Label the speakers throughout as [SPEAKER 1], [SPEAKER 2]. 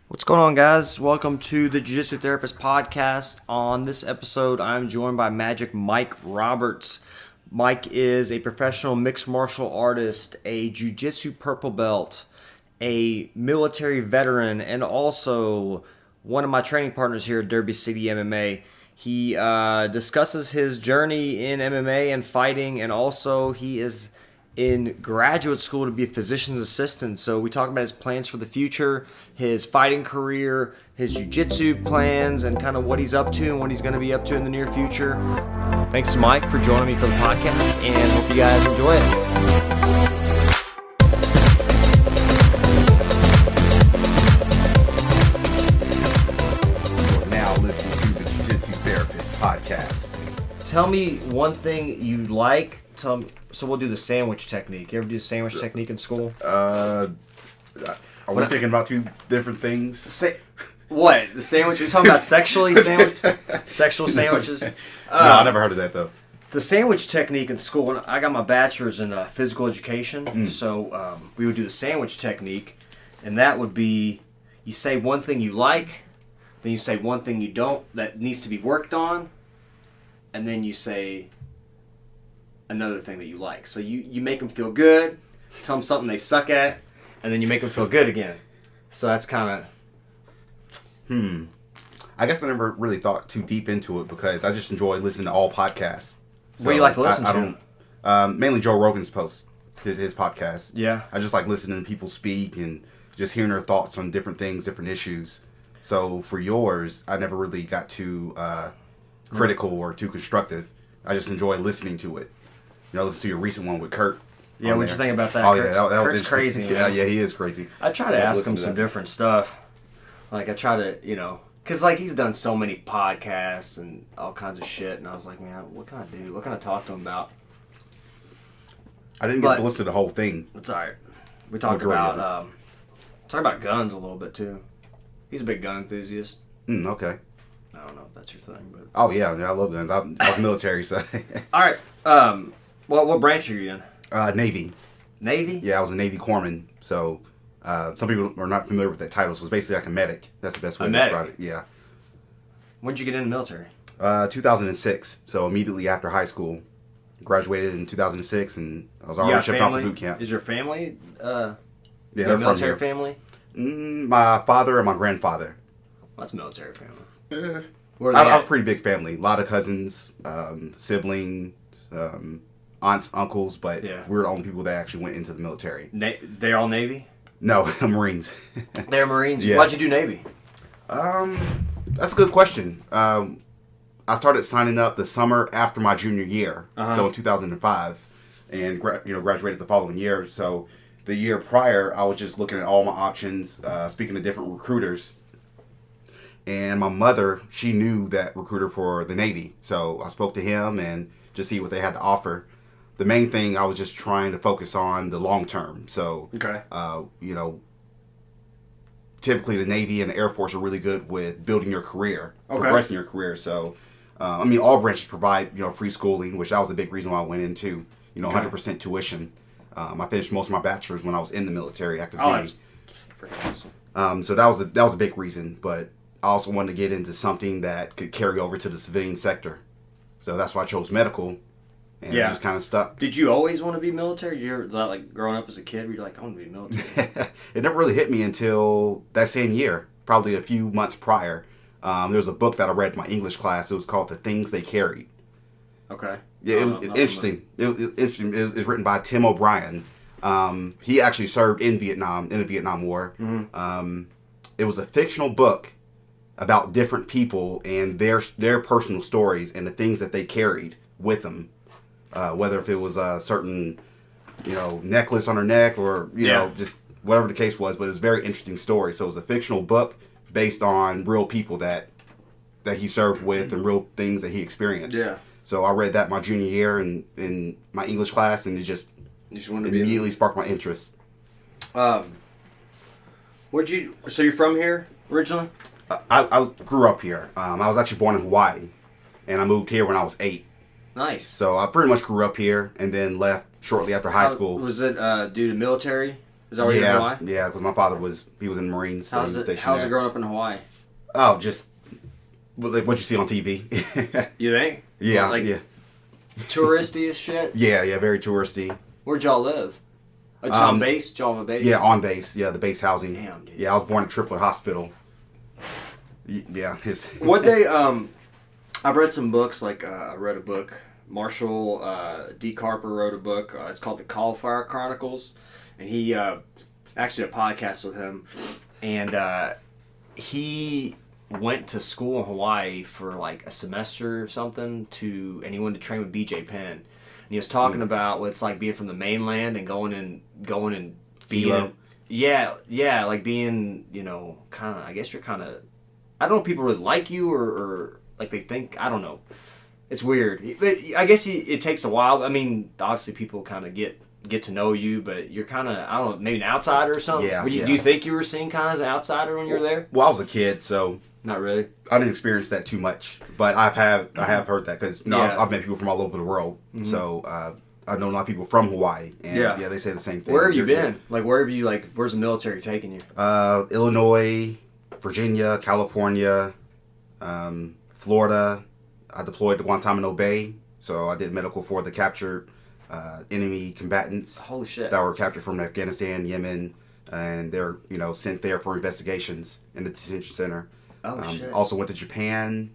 [SPEAKER 1] What's going on, guys? Welcome to the Jiu-Jitsu Therapist Podcast. On this episode, I'm joined by Magic Mike Roberts. Mike is a professional mixed martial artist, a Jiu-Jitsu purple belt, a military veteran, and also one of my training partners here at Derby City MMA. He discusses his journey in MMA and fighting, and also he is in graduate school to be a physician's assistant. So we talk about his plans for the future, his fighting career, his jiu-jitsu plans, and kind of what he's up to and what he's going to be up to in the near future. Thanks to Mike for joining me for the podcast, and hope you guys enjoy it.
[SPEAKER 2] You're now listening to the Jiu-Jitsu Therapist Podcast.
[SPEAKER 1] Tell me one thing you like. So we'll do the sandwich technique. You ever do the sandwich technique in school?
[SPEAKER 2] Are we thinking about two different things?
[SPEAKER 1] What? The sandwich? You're talking about sexually sandwich? Sexual sandwiches?
[SPEAKER 2] No, I never heard of that, though.
[SPEAKER 1] The sandwich technique in school, and I got my bachelor's in physical education, so we would do the sandwich technique, and that would be, you say one thing you like, then you say one thing you don't, that needs to be worked on, and then you say another thing that you like. So you make them feel good, tell them something they suck at, and then you make them feel good again. So that's kind
[SPEAKER 2] of... I guess I never really thought too deep into it because I just enjoy listening to all podcasts. So
[SPEAKER 1] what do you like to listen to?
[SPEAKER 2] I don't... mainly Joe Rogan's post, his podcast.
[SPEAKER 1] Yeah.
[SPEAKER 2] I just like listening to people speak and just hearing their thoughts on different things, different issues. So for yours, I never really got too critical or too constructive. I just enjoy listening to it. You know, listen to your recent one with Kurt.
[SPEAKER 1] Yeah, what'd you think about that?
[SPEAKER 2] Oh, yeah, that was
[SPEAKER 1] Kurt's crazy.
[SPEAKER 2] Yeah, he is crazy.
[SPEAKER 1] I try to ask him some different stuff. Like, I try to, because, like, he's done so many podcasts and all kinds of shit, and I was like, man, what can I do? What can I talk to him about?
[SPEAKER 2] I didn't get to listen to the whole thing.
[SPEAKER 1] It's all right. We talked about guns a little bit, too. He's a big gun enthusiast.
[SPEAKER 2] Okay.
[SPEAKER 1] I don't know if that's your thing, but...
[SPEAKER 2] Oh, yeah, I love guns. I was military, so...
[SPEAKER 1] All right. What branch are you in?
[SPEAKER 2] Navy.
[SPEAKER 1] Navy?
[SPEAKER 2] Yeah, I was a Navy corpsman, so some people are not familiar with that title, so it's basically like a medic. That's the best way to describe it. Yeah.
[SPEAKER 1] When did you get in the military?
[SPEAKER 2] 2006, so immediately after high school. Graduated in 2006, and I was already shipped off to boot camp.
[SPEAKER 1] Is your family
[SPEAKER 2] they're
[SPEAKER 1] military family?
[SPEAKER 2] My father and my grandfather.
[SPEAKER 1] That's a military family.
[SPEAKER 2] I have a pretty big family. A lot of cousins, siblings, aunts, uncles, but we're the only people that actually went into the military.
[SPEAKER 1] They're all Navy?
[SPEAKER 2] No, Marines.
[SPEAKER 1] They're Marines?
[SPEAKER 2] Yeah.
[SPEAKER 1] Why'd you do Navy?
[SPEAKER 2] That's a good question. I started signing up the summer after my junior year, so in 2005, and graduated the following year. So the year prior, I was just looking at all my options, speaking to different recruiters. And my mother, she knew that recruiter for the Navy. So I spoke to him and just see what they had to offer. The main thing, I was just trying to focus on the long term. So, typically the Navy and the Air Force are really good with building your career, progressing your career. So, all branches provide, free schooling, which that was a big reason why I went into, 100% tuition. I finished most of my bachelor's when I was in the military active duty.
[SPEAKER 1] That's freaking awesome.
[SPEAKER 2] So that was a big reason, but I also wanted to get into something that could carry over to the civilian sector. So that's why I chose medical, and I just kind of stuck.
[SPEAKER 1] Did you always want to be military? Did you ever, like, growing up as a kid, were you like, I want to be military?
[SPEAKER 2] It never really hit me until that same year, probably a few months prior. There was a book that I read in my English class. It was called The Things They Carried.
[SPEAKER 1] Okay.
[SPEAKER 2] Yeah, it was interesting. It was interesting. It was written by Tim O'Brien. He actually served in Vietnam, in the Vietnam War. Mm-hmm. It was a fictional book about different people and their personal stories and the things that they carried with them. Whether if it was a certain, necklace on her neck or, just whatever the case was. But it was a very interesting story. So it was a fictional book based on real people that he served with and real things that he experienced. Yeah. So I read that my junior year in my English class, and it just immediately sparked my interest.
[SPEAKER 1] So you're from here originally?
[SPEAKER 2] I grew up here. I was actually born in Hawaii, and I moved here when I was 8.
[SPEAKER 1] Nice.
[SPEAKER 2] So I pretty much grew up here, and then left shortly after high school.
[SPEAKER 1] Was it due to military? Is that where you're in Hawaii?
[SPEAKER 2] Yeah, because my father was in the Marines. So
[SPEAKER 1] How's it growing up in Hawaii?
[SPEAKER 2] Oh, just like what you see on TV.
[SPEAKER 1] You think?
[SPEAKER 2] Yeah,
[SPEAKER 1] like,
[SPEAKER 2] yeah.
[SPEAKER 1] Touristy as shit?
[SPEAKER 2] Yeah, very touristy.
[SPEAKER 1] Where'd y'all live? Just on base? Did y'all have a base?
[SPEAKER 2] Yeah, on base. Yeah, the base housing.
[SPEAKER 1] Damn, dude.
[SPEAKER 2] Yeah, I was born at Tripler Hospital. Yeah,
[SPEAKER 1] What they I've read some books. Like I read a book. Marshall D. Carper wrote a book. It's called The Cauliflower Chronicles, and he actually a podcast with him, and he went to school in Hawaii for like a semester or something and he wanted to train with BJ Penn. And he was talking about what it's like being from the mainland and going and being like being, kind of, I guess you're kind of, I don't know if people really like you or like they think, I don't know. It's weird. But I guess it takes a while. I mean, obviously people kind of get to know you, but you're kind of, I don't know, maybe an outsider or something?
[SPEAKER 2] Yeah,
[SPEAKER 1] Do you think you were seen kind of as an outsider when you were there?
[SPEAKER 2] Well, I was a kid, so...
[SPEAKER 1] Not really?
[SPEAKER 2] I didn't experience that too much, but I have heard that, because I've met people from all over the world, so I've known a lot of people from Hawaii, and they say the same thing.
[SPEAKER 1] Where have you been? Like, where's the military taking you?
[SPEAKER 2] Illinois, Virginia, California, Florida. I deployed to Guantanamo Bay, so I did medical for the captured enemy combatants.
[SPEAKER 1] Holy shit.
[SPEAKER 2] That were captured from Afghanistan, Yemen, and they're sent there for investigations in the detention center.
[SPEAKER 1] Oh shit.
[SPEAKER 2] Also went to Japan,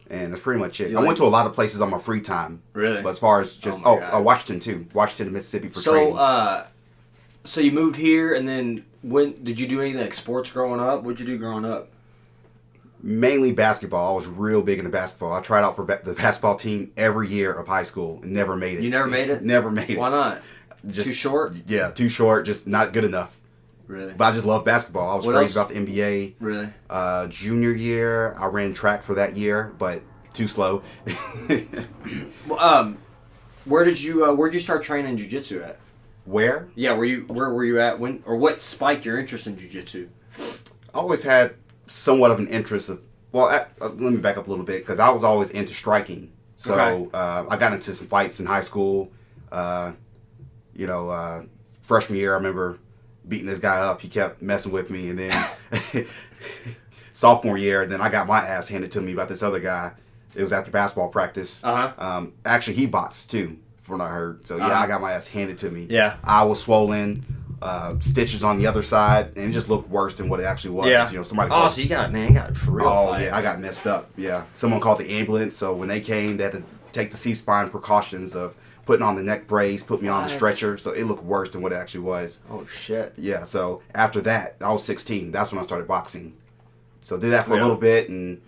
[SPEAKER 2] and that's pretty much it. I went to a lot of places on my free time.
[SPEAKER 1] Really?
[SPEAKER 2] But as far as just Washington too, Washington, Mississippi for training.
[SPEAKER 1] So you moved here, and then when did you do anything like sports growing up? What'd you do growing up?
[SPEAKER 2] Mainly basketball. I was real big into basketball. I tried out for the basketball team every year of high school and never made it.
[SPEAKER 1] You never made it?
[SPEAKER 2] Never made it.
[SPEAKER 1] Why not? Too short?
[SPEAKER 2] Yeah, too short. Just not good enough.
[SPEAKER 1] Really?
[SPEAKER 2] But I just love basketball. I was crazy about the NBA.
[SPEAKER 1] Really?
[SPEAKER 2] Junior year, I ran track for that year, but too slow.
[SPEAKER 1] Where'd you start training jiu-jitsu at?
[SPEAKER 2] Where?
[SPEAKER 1] Yeah, where were you at when, or what spiked your interest in jiu-jitsu?
[SPEAKER 2] I always had somewhat of an interest of, let me back up a little bit, because I was always into striking. So I got into some fights in high school. Freshman year, I remember beating this guy up. He kept messing with me, and then sophomore year, then I got my ass handed to me by this other guy. It was after basketball practice. Actually, he boxed too, from what I heard. So I got my ass handed to me.
[SPEAKER 1] Yeah,
[SPEAKER 2] I was swollen. Stitches on the other side, and it just looked worse than what it actually was.
[SPEAKER 1] Yeah.
[SPEAKER 2] Somebody.
[SPEAKER 1] So you got it for real.
[SPEAKER 2] Oh yeah, I got messed up. Yeah, someone called the ambulance. So when they came, they had to take the C-spine precautions of putting on the neck brace, put me on the stretcher. So it looked worse than what it actually was.
[SPEAKER 1] Oh shit.
[SPEAKER 2] Yeah. So after that, I was 16. That's when I started boxing. So did that for a little bit, and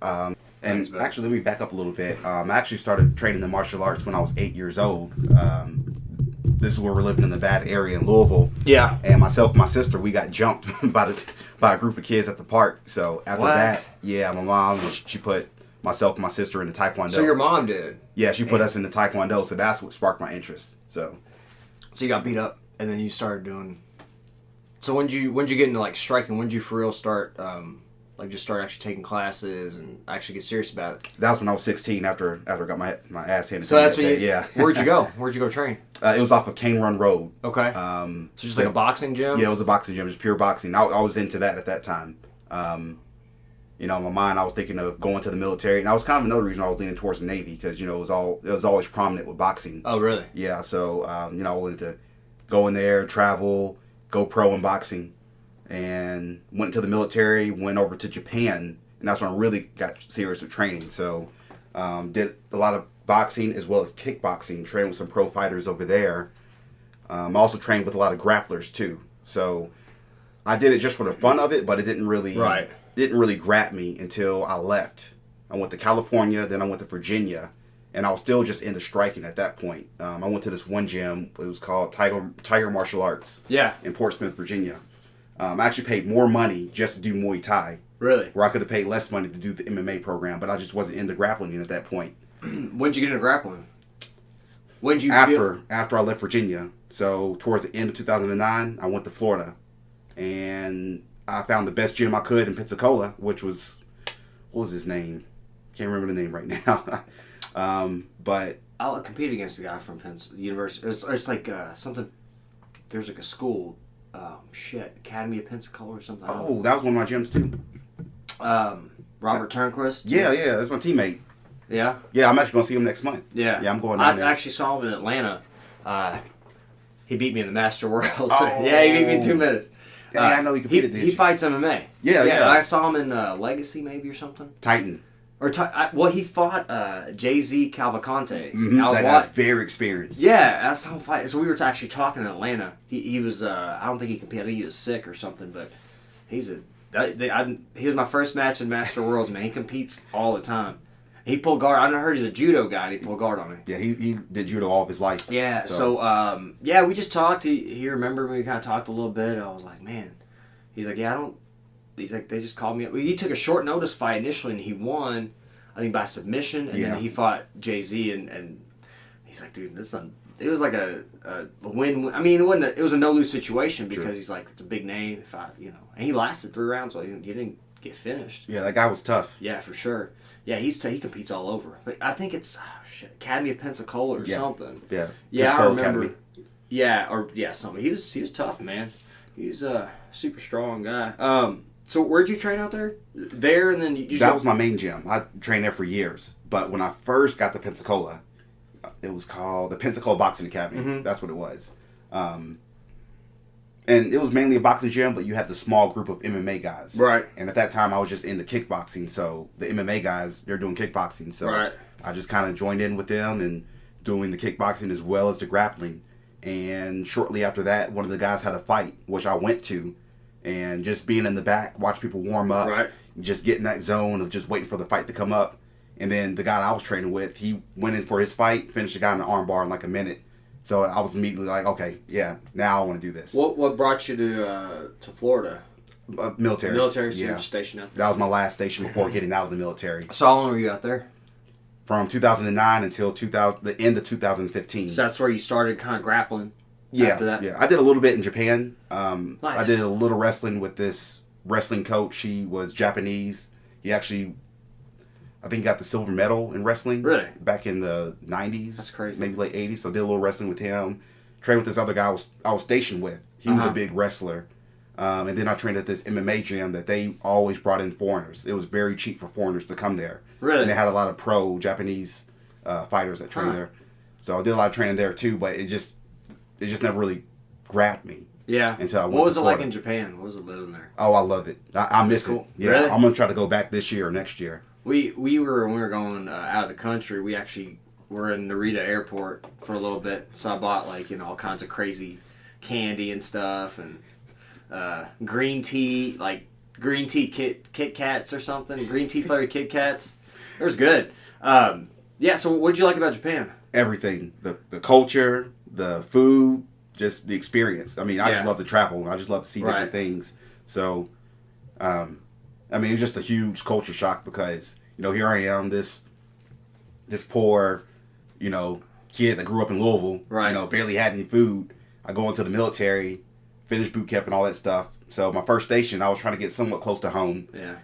[SPEAKER 2] actually, let me back up a little bit. I actually started training in martial arts when I was 8 years old. This is where we're living in the Nevada area in Louisville.
[SPEAKER 1] Yeah.
[SPEAKER 2] And myself and my sister, we got jumped by a group of kids at the park. So after that, my mom, she put myself and my sister into Taekwondo.
[SPEAKER 1] So your mom did?
[SPEAKER 2] Yeah, she put us into Taekwondo. So that's what sparked my interest. So
[SPEAKER 1] you got beat up, and then you started doing. So when did you get into like striking? When did you for real start? Just start actually taking classes and actually get serious about it?
[SPEAKER 2] That was when I was 16 after I got my ass handed to me.
[SPEAKER 1] So that's when Where'd you go? Where'd you go train?
[SPEAKER 2] It was off of Cane Run Road.
[SPEAKER 1] Okay. So just like a boxing gym?
[SPEAKER 2] Yeah, it was a boxing gym. Just pure boxing. I was into that at that time. In my mind, I was thinking of going to the military. And that was kind of another reason I was leaning towards the Navy, because, it was always prominent with boxing.
[SPEAKER 1] Oh, really?
[SPEAKER 2] Yeah, so, I wanted to go in there, travel, go pro in boxing. And went to the military, went over to Japan, and that's when I really got serious with training. So, did a lot of boxing as well as kickboxing, trained with some pro fighters over there. I also trained with a lot of grapplers too. So, I did it just for the fun of it, but it didn't really grab me until I left. I went to California, then I went to Virginia, and I was still just into striking at that point. I went to this one gym. It was called Tiger Martial Arts.
[SPEAKER 1] Yeah. In
[SPEAKER 2] Portsmouth, Virginia. I actually paid more money just to do Muay Thai.
[SPEAKER 1] Really?
[SPEAKER 2] Where I could have paid less money to do the MMA program, but I just wasn't into grappling at that point.
[SPEAKER 1] When did you get into grappling? When did you
[SPEAKER 2] After I left Virginia. So towards the end of 2009, I went to Florida. And I found the best gym I could in Pensacola, which was, what was his name? Can't remember the name right now. But
[SPEAKER 1] I'll compete against the guy from University. It's like something there's like a school, Academy of Pensacola or something.
[SPEAKER 2] Oh, that was one of my gyms too.
[SPEAKER 1] Robert Turnquist.
[SPEAKER 2] Yeah, that's my teammate.
[SPEAKER 1] Yeah?
[SPEAKER 2] Yeah, I'm actually going to see him next month.
[SPEAKER 1] Yeah.
[SPEAKER 2] Yeah, I'm going down there.
[SPEAKER 1] I actually saw him in Atlanta. He beat me in the Master World. So, yeah, he beat me in 2 minutes.
[SPEAKER 2] Yeah, I know he competed this
[SPEAKER 1] He fights MMA.
[SPEAKER 2] Yeah.
[SPEAKER 1] I saw him in Legacy maybe or something.
[SPEAKER 2] Titan.
[SPEAKER 1] He fought Jay-Z Cavalcante.
[SPEAKER 2] That guy's very experienced.
[SPEAKER 1] Yeah, that's how fight. So we were actually talking in Atlanta. He was I don't think he competed. I think he was sick or something. But he was my first match in Master Worlds. Man, he competes all the time. He pulled guard. I heard he's a judo guy, and he pulled guard on me.
[SPEAKER 2] Yeah, he did judo all of his life.
[SPEAKER 1] Yeah. So we just talked. He remembered me. We kind of talked a little bit. I was like, man. He's like, yeah, I don't. He's like, they just called me up. He took a short notice fight initially, and he won, I think, by submission. And then he fought Jay-Z, and he's like, dude, it was like a win. I mean, it was a no-lose situation because he's like, it's a big name. And he lasted 3 rounds, so he didn't get finished.
[SPEAKER 2] Yeah, that guy was tough.
[SPEAKER 1] Yeah, for sure. Yeah, he competes all over. But I think it's Academy of Pensacola or something.
[SPEAKER 2] Yeah.
[SPEAKER 1] Yeah, I remember.
[SPEAKER 2] Academy.
[SPEAKER 1] Yeah, something. He was tough, man. He's a super strong guy. So where'd you train out there? There, and then
[SPEAKER 2] that was my main gym. I trained there for years. But when I first got to Pensacola, it was called the Pensacola Boxing Academy. Mm-hmm. That's what it was. And it was mainly a boxing gym, but you had the small group of MMA guys.
[SPEAKER 1] Right.
[SPEAKER 2] And at that time, I was just into kickboxing. So the MMA guys, they're doing kickboxing. So I just kind of joined in with them and doing the kickboxing as well as the grappling. And shortly after that, one of the guys had a fight, which I went to. And just being in the back, watch people warm up. Just get in that zone of just waiting for the fight to come up. And then the guy I was training with, he went in for his fight, finished the guy in the arm bar in like a minute. So I was immediately like, okay, yeah, now I want to do this.
[SPEAKER 1] What brought you to Florida?
[SPEAKER 2] Military.
[SPEAKER 1] Military, so you were stationed out there?
[SPEAKER 2] That was my last station before getting out of the military.
[SPEAKER 1] So how long were you out there?
[SPEAKER 2] From 2009 until the end of 2015.
[SPEAKER 1] So that's where you started kind of grappling?
[SPEAKER 2] After that? Yeah. I did a little bit in Japan.
[SPEAKER 1] Nice.
[SPEAKER 2] I did a little wrestling with this wrestling coach. He was Japanese. He actually, I think he got the silver medal in wrestling.
[SPEAKER 1] Really?
[SPEAKER 2] Back in the 90s.
[SPEAKER 1] That's crazy.
[SPEAKER 2] Maybe late 80s. So I did a little wrestling with him. Trained with this other guy I was stationed with. He was a big wrestler. And then I trained at this MMA gym that they always brought in foreigners. It was very cheap for foreigners to come there.
[SPEAKER 1] Really?
[SPEAKER 2] And they had a lot of pro Japanese fighters that trained there. So I did a lot of training there too, but it just never really grabbed me.
[SPEAKER 1] Yeah.
[SPEAKER 2] Until I went
[SPEAKER 1] What was
[SPEAKER 2] to
[SPEAKER 1] it
[SPEAKER 2] Florida.
[SPEAKER 1] like in Japan? What was it living there?
[SPEAKER 2] Oh, I love it. I miss it. Yeah,
[SPEAKER 1] really?
[SPEAKER 2] I'm gonna try to go back this year or next year.
[SPEAKER 1] When we were going out of the country, we actually were in Narita Airport for a little bit. So I bought all kinds of crazy candy and stuff and green tea Kit Kats or something. Green tea flavored Kit Kats. It was good. So what did you like about Japan?
[SPEAKER 2] Everything. The culture, the food, just the experience. I mean, I just love to travel. I just love to see different things. So, I mean, it was just a huge culture shock because, here I am, this poor, kid that grew up in Louisville, barely had any food. I go into the military, finish boot camp and all that stuff. So my first station, I was trying to get somewhat close to home.
[SPEAKER 1] Yeah.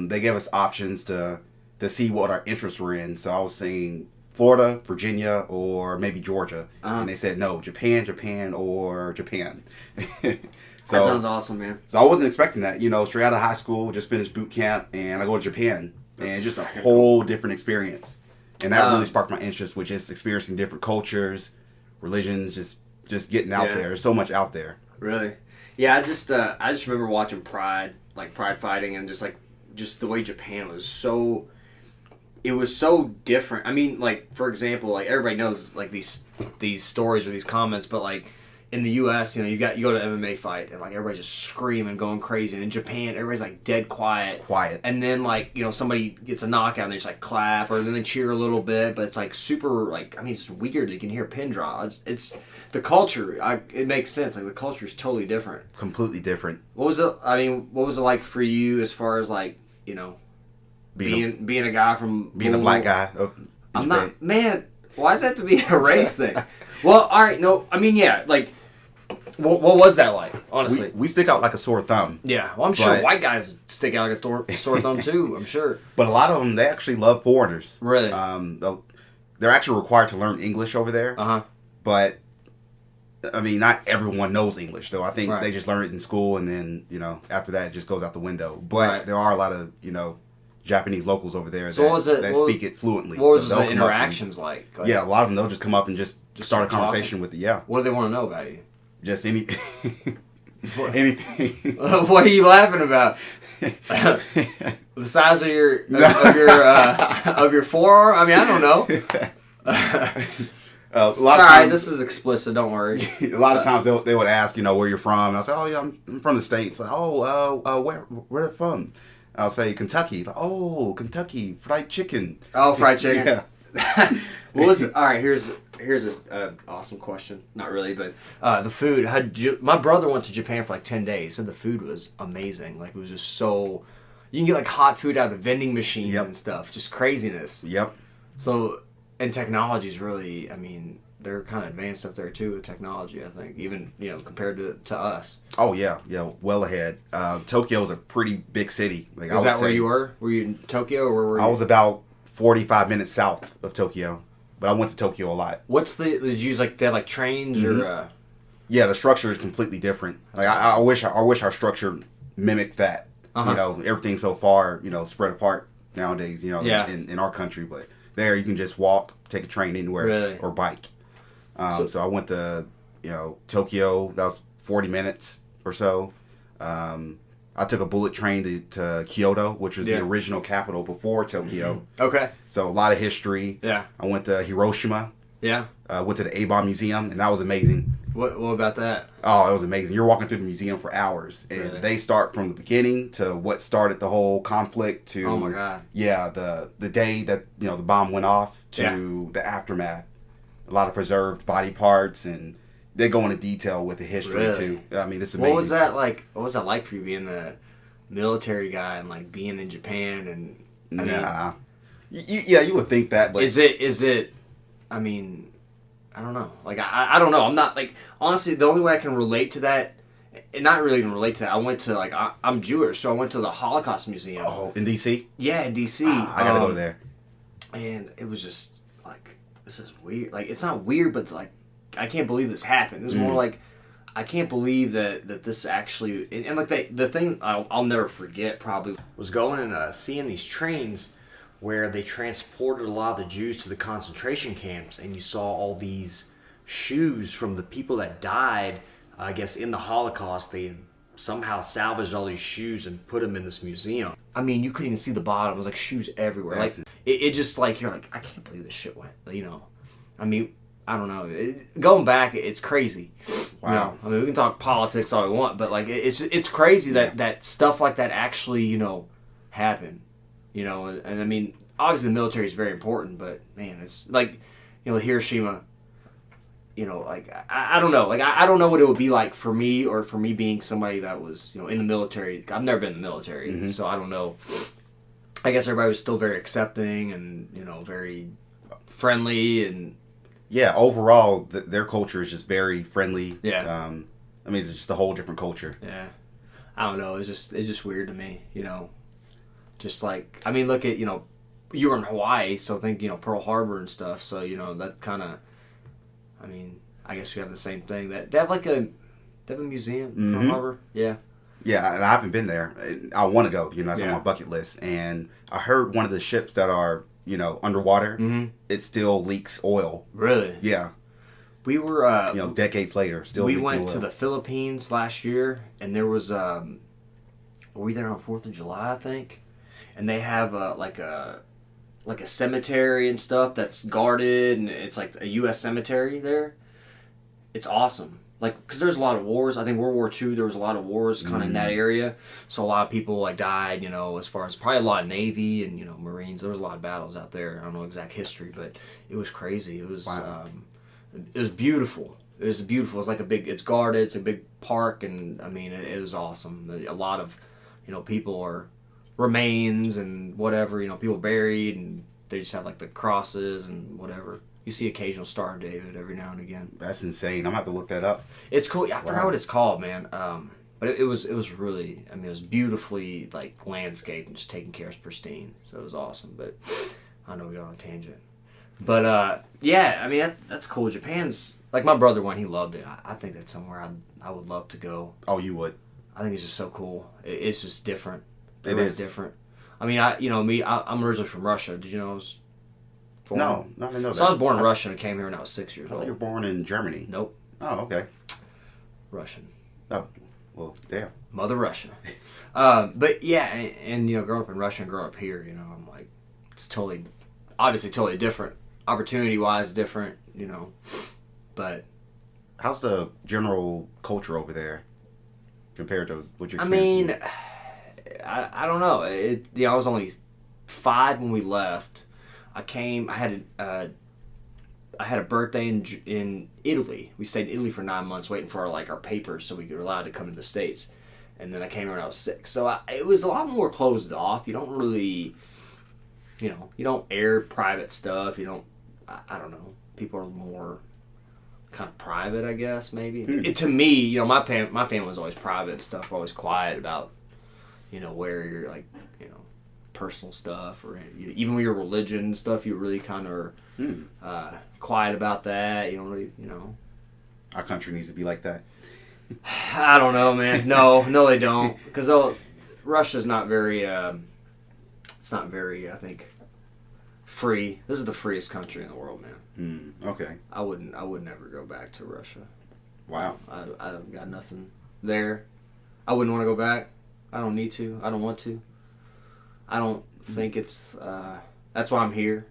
[SPEAKER 2] They gave us options to see what our interests were in. So I was saying Florida, Virginia, or maybe Georgia. And they said, no, Japan, or Japan. So,
[SPEAKER 1] that sounds awesome, man.
[SPEAKER 2] So I wasn't expecting that. Straight out of high school, just finished boot camp, and I go to Japan. And just a whole different experience. And that really sparked my interest with just experiencing different cultures, religions, just getting out there. There's so much out there.
[SPEAKER 1] Really? Yeah, I just remember watching Pride fighting, and just the way Japan was so... It was so different. I mean, for example, everybody knows these stories or these comments, but in the U.S., you go to an MMA fight and everybody's just screaming, going crazy. And in Japan, everybody's dead quiet.
[SPEAKER 2] It's quiet.
[SPEAKER 1] And then somebody gets a knockout and they just clap, or then they cheer a little bit. But it's super it's weird. You can hear a pin drop. It's the culture. It makes sense. The culture is totally different.
[SPEAKER 2] Completely different.
[SPEAKER 1] What was it? What was it like for you as far as being a guy from
[SPEAKER 2] a black guy?
[SPEAKER 1] I'm not, man. Why does that have to be a race thing? Well, all right, no. I mean, yeah, what was that like? Honestly,
[SPEAKER 2] we stick out like a sore thumb.
[SPEAKER 1] Yeah, well, I'm sure white guys stick out like a sore thumb too. I'm sure.
[SPEAKER 2] But a lot of them, they actually love foreigners.
[SPEAKER 1] Really?
[SPEAKER 2] They're actually required to learn English over there.
[SPEAKER 1] Uh huh.
[SPEAKER 2] But I mean, not everyone knows English, though. I think
[SPEAKER 1] Right.
[SPEAKER 2] they just learn it in school, and then, after that, it just goes out the window. But there are a lot of, Japanese locals over there that speak it fluently.
[SPEAKER 1] What was
[SPEAKER 2] So
[SPEAKER 1] the
[SPEAKER 2] they'll come up
[SPEAKER 1] interactions like?
[SPEAKER 2] yeah, a lot of them, they'll just come up and just start a
[SPEAKER 1] start
[SPEAKER 2] conversation with you. Yeah.
[SPEAKER 1] What do they want to know about you?
[SPEAKER 2] Just anything. Anything.
[SPEAKER 1] What are you laughing about? The size of your of your forearm? I mean, I don't know. Sorry, this is explicit. Don't worry.
[SPEAKER 2] A lot of times they would ask, where you're from. And I'll say, oh yeah, I'm from the States. Like, where from? I'll say Kentucky. Like, oh, Kentucky fried chicken.
[SPEAKER 1] Oh, fried chicken.
[SPEAKER 2] Yeah.
[SPEAKER 1] What was all right? Here's an awesome question. Not really, but the food. My brother went to Japan for like 10 days, and the food was amazing. Like, it was just so. You can get like hot food out of the vending machines and stuff. Just craziness.
[SPEAKER 2] Yep.
[SPEAKER 1] So, and technology is really. I mean, they're kind of advanced up there too with technology. I think even compared to us.
[SPEAKER 2] Oh yeah, well ahead. Tokyo's a pretty big city. Like,
[SPEAKER 1] Is that where you were? Were you in Tokyo or where were you?
[SPEAKER 2] I was about 45 minutes south of Tokyo, but I went to Tokyo a lot.
[SPEAKER 1] Did you use they have trains or?
[SPEAKER 2] Yeah, the structure is completely different. Like I wish our structure mimicked that. Everything's so far spread apart nowadays. In our country, but there you can just walk, take a train anywhere, or bike. So I went to Tokyo. That was 40 minutes or so. I took a bullet train to Kyoto, which was the original capital before Tokyo.
[SPEAKER 1] Okay.
[SPEAKER 2] So a lot of history.
[SPEAKER 1] Yeah.
[SPEAKER 2] I went to Hiroshima.
[SPEAKER 1] Yeah.
[SPEAKER 2] Went to the A-bomb museum, and that was amazing.
[SPEAKER 1] What about that?
[SPEAKER 2] Oh, it was amazing. You're walking through the museum for hours, and they start from the beginning to what started the whole conflict to.
[SPEAKER 1] Oh my God.
[SPEAKER 2] Yeah, the day that the bomb went off to the aftermath. A lot of preserved body parts, and they go into detail with the history too. I mean, it's amazing.
[SPEAKER 1] What was that like? What was that like for you being a military guy and being in Japan and?
[SPEAKER 2] You would think that, but
[SPEAKER 1] is it? I mean, I don't know. I don't know. I'm not honestly. The only way I can relate to that, and not really even relate to that. I went to I'm Jewish, so I went to the Holocaust Museum.
[SPEAKER 2] Oh, in DC?
[SPEAKER 1] Yeah, in DC.
[SPEAKER 2] I gotta go there.
[SPEAKER 1] And it was just this is weird. It's not weird, but I can't believe this happened. This is more I can't believe that this actually and the thing I'll never forget probably was going and seeing these trains where they transported a lot of the Jews to the concentration camps, and you saw all these shoes from the people that died. I guess in the Holocaust, they had somehow salvaged all these shoes and put them in this museum. I mean, you couldn't even see the bottom. It was shoes everywhere. It just you're I can't believe this shit went. I mean, I don't know. Going back, it's crazy.
[SPEAKER 2] Wow.
[SPEAKER 1] I mean, we can talk politics all we want, but it's crazy that stuff like that actually happened. And I mean, obviously the military is very important, but man, it's Hiroshima. I don't know. I don't know what it would be like for me or for me being somebody that was in the military. I've never been in the military, so I don't know. I guess everybody was still very accepting and very friendly and.
[SPEAKER 2] Yeah, overall, their culture is just very friendly.
[SPEAKER 1] Yeah.
[SPEAKER 2] I mean, it's just a whole different culture.
[SPEAKER 1] Yeah. I don't know. It's just weird to me, Just I mean, look at, you were in Hawaii, so think, Pearl Harbor and stuff. So, that kind of, I mean, I guess we have the same thing. They have they have a museum, Pearl Harbor? Yeah.
[SPEAKER 2] Yeah, and I haven't been there. I want to go, that's on my bucket list. And I heard one of the ships that are, underwater, it still leaks oil.
[SPEAKER 1] Really?
[SPEAKER 2] Yeah.
[SPEAKER 1] We were,
[SPEAKER 2] decades later, still
[SPEAKER 1] we
[SPEAKER 2] leaking
[SPEAKER 1] went
[SPEAKER 2] oil.
[SPEAKER 1] to the Philippines last year, and there was, were we there on 4th of July, I think? And they have, a cemetery and stuff that's guarded, and it's a U.S. cemetery there. It's awesome. Because there's a lot of wars. I think World War II, there was a lot of wars kind of in that area. So a lot of people died, as far as probably a lot of Navy and, Marines. There was a lot of battles out there. I don't know exact history, but it was crazy. It was
[SPEAKER 2] Wow.
[SPEAKER 1] It was beautiful. It was beautiful. It's it's guarded. It's a big park, and I mean, it was awesome. A lot of, people are remains and whatever, people buried, and they just have the crosses and whatever. You see occasional Star of David every now and again.
[SPEAKER 2] That's insane. I'm going to have to look that up.
[SPEAKER 1] It's cool. I forgot what it's called, man. But it was really, I mean, it was beautifully landscaped and just taken care of, pristine. So it was awesome. But I know we got on a tangent. But yeah, I mean that's cool. Japan's Like my brother went, he loved it. I think that's somewhere I would love to go.
[SPEAKER 2] Oh, you would.
[SPEAKER 1] I think it's just so cool. It's just different.
[SPEAKER 2] It is
[SPEAKER 1] different. I mean, I'm originally from Russia. Did you know I was born?
[SPEAKER 2] No, I didn't know that.
[SPEAKER 1] So I was born in Russia and came here when I was 6 years
[SPEAKER 2] I thought
[SPEAKER 1] old.
[SPEAKER 2] you were born in Germany.
[SPEAKER 1] Nope.
[SPEAKER 2] Oh, okay.
[SPEAKER 1] Russian.
[SPEAKER 2] Oh, well, damn.
[SPEAKER 1] Mother Russia. But yeah, and growing up in Russia and growing up here, I'm like, it's obviously totally different. Opportunity-wise, different, but...
[SPEAKER 2] How's the general culture over there compared to what you're
[SPEAKER 1] I
[SPEAKER 2] experiencing?
[SPEAKER 1] mean, I don't know. I was only 5 when we left. I had a birthday in Italy. We stayed in Italy for 9 months waiting for our papers so we were allowed to come to the States. And then I came here when I was 6. So it was a lot more closed off. You don't really, you don't air private stuff. You don't, I don't know. People are more kind of private, I guess, maybe. To me, my family was always private and stuff, always quiet about, where you're personal stuff or even with your religion and stuff, you really kind of are quiet about that. You don't really,
[SPEAKER 2] Our country needs to be like that.
[SPEAKER 1] I don't know, man. No, they don't. Because Russia's not very, it's not very, I think, free. This is the freest country in the world, man.
[SPEAKER 2] Okay.
[SPEAKER 1] I would never go back to Russia.
[SPEAKER 2] Wow.
[SPEAKER 1] I got nothing there. I wouldn't want to go back. I don't need to. I don't want to. I don't think it's, that's why I'm here.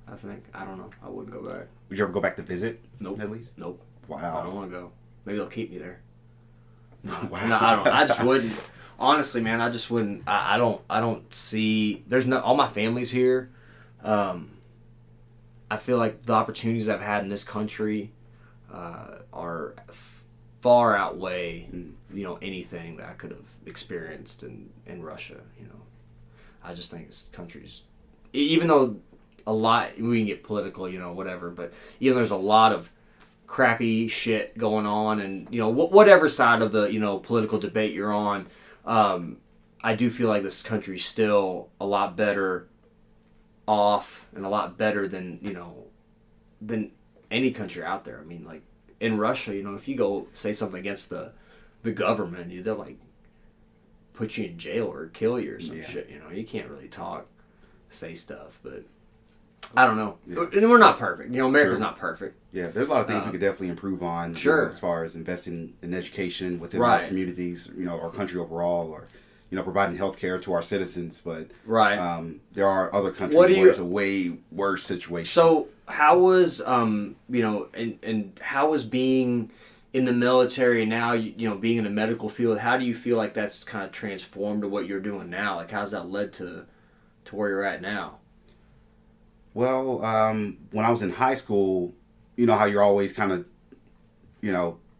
[SPEAKER 1] I think, I don't know. I wouldn't go back.
[SPEAKER 2] Would you ever go back to visit?
[SPEAKER 1] Nope.
[SPEAKER 2] At least?
[SPEAKER 1] Nope.
[SPEAKER 2] Wow.
[SPEAKER 1] I don't want to go. Maybe they'll keep me there.
[SPEAKER 2] Wow.
[SPEAKER 1] No, I don't. I just wouldn't. Honestly, man, I just wouldn't. I don't see. There's no. All my family's here. I feel like the opportunities I've had in this country are far outweigh anything that I could have experienced in Russia. I just think this country's, even though a lot, we can get political, whatever, but even there's a lot of crappy shit going on, and whatever side of the political debate you're on, I do feel like this country's still a lot better off and a lot better than than any country out there. I mean, like in Russia, if you go say something against the government, they'll put you in jail or kill you or some shit. You can't really say stuff, but I don't know. Yeah. And we're not perfect. America's not perfect.
[SPEAKER 2] Yeah, there's a lot of things we could definitely improve on.
[SPEAKER 1] Sure.
[SPEAKER 2] As far as investing in education within our communities, our country overall, or providing health care to our citizens. But there are other countries where it's a way worse situation.
[SPEAKER 1] So how was and how was being in the military now? Being in the medical field. How do you feel like that's kind of transformed to what you're doing now? Like, how's that led to where you're at now?
[SPEAKER 2] Well, when I was in high school, how you're always kind of,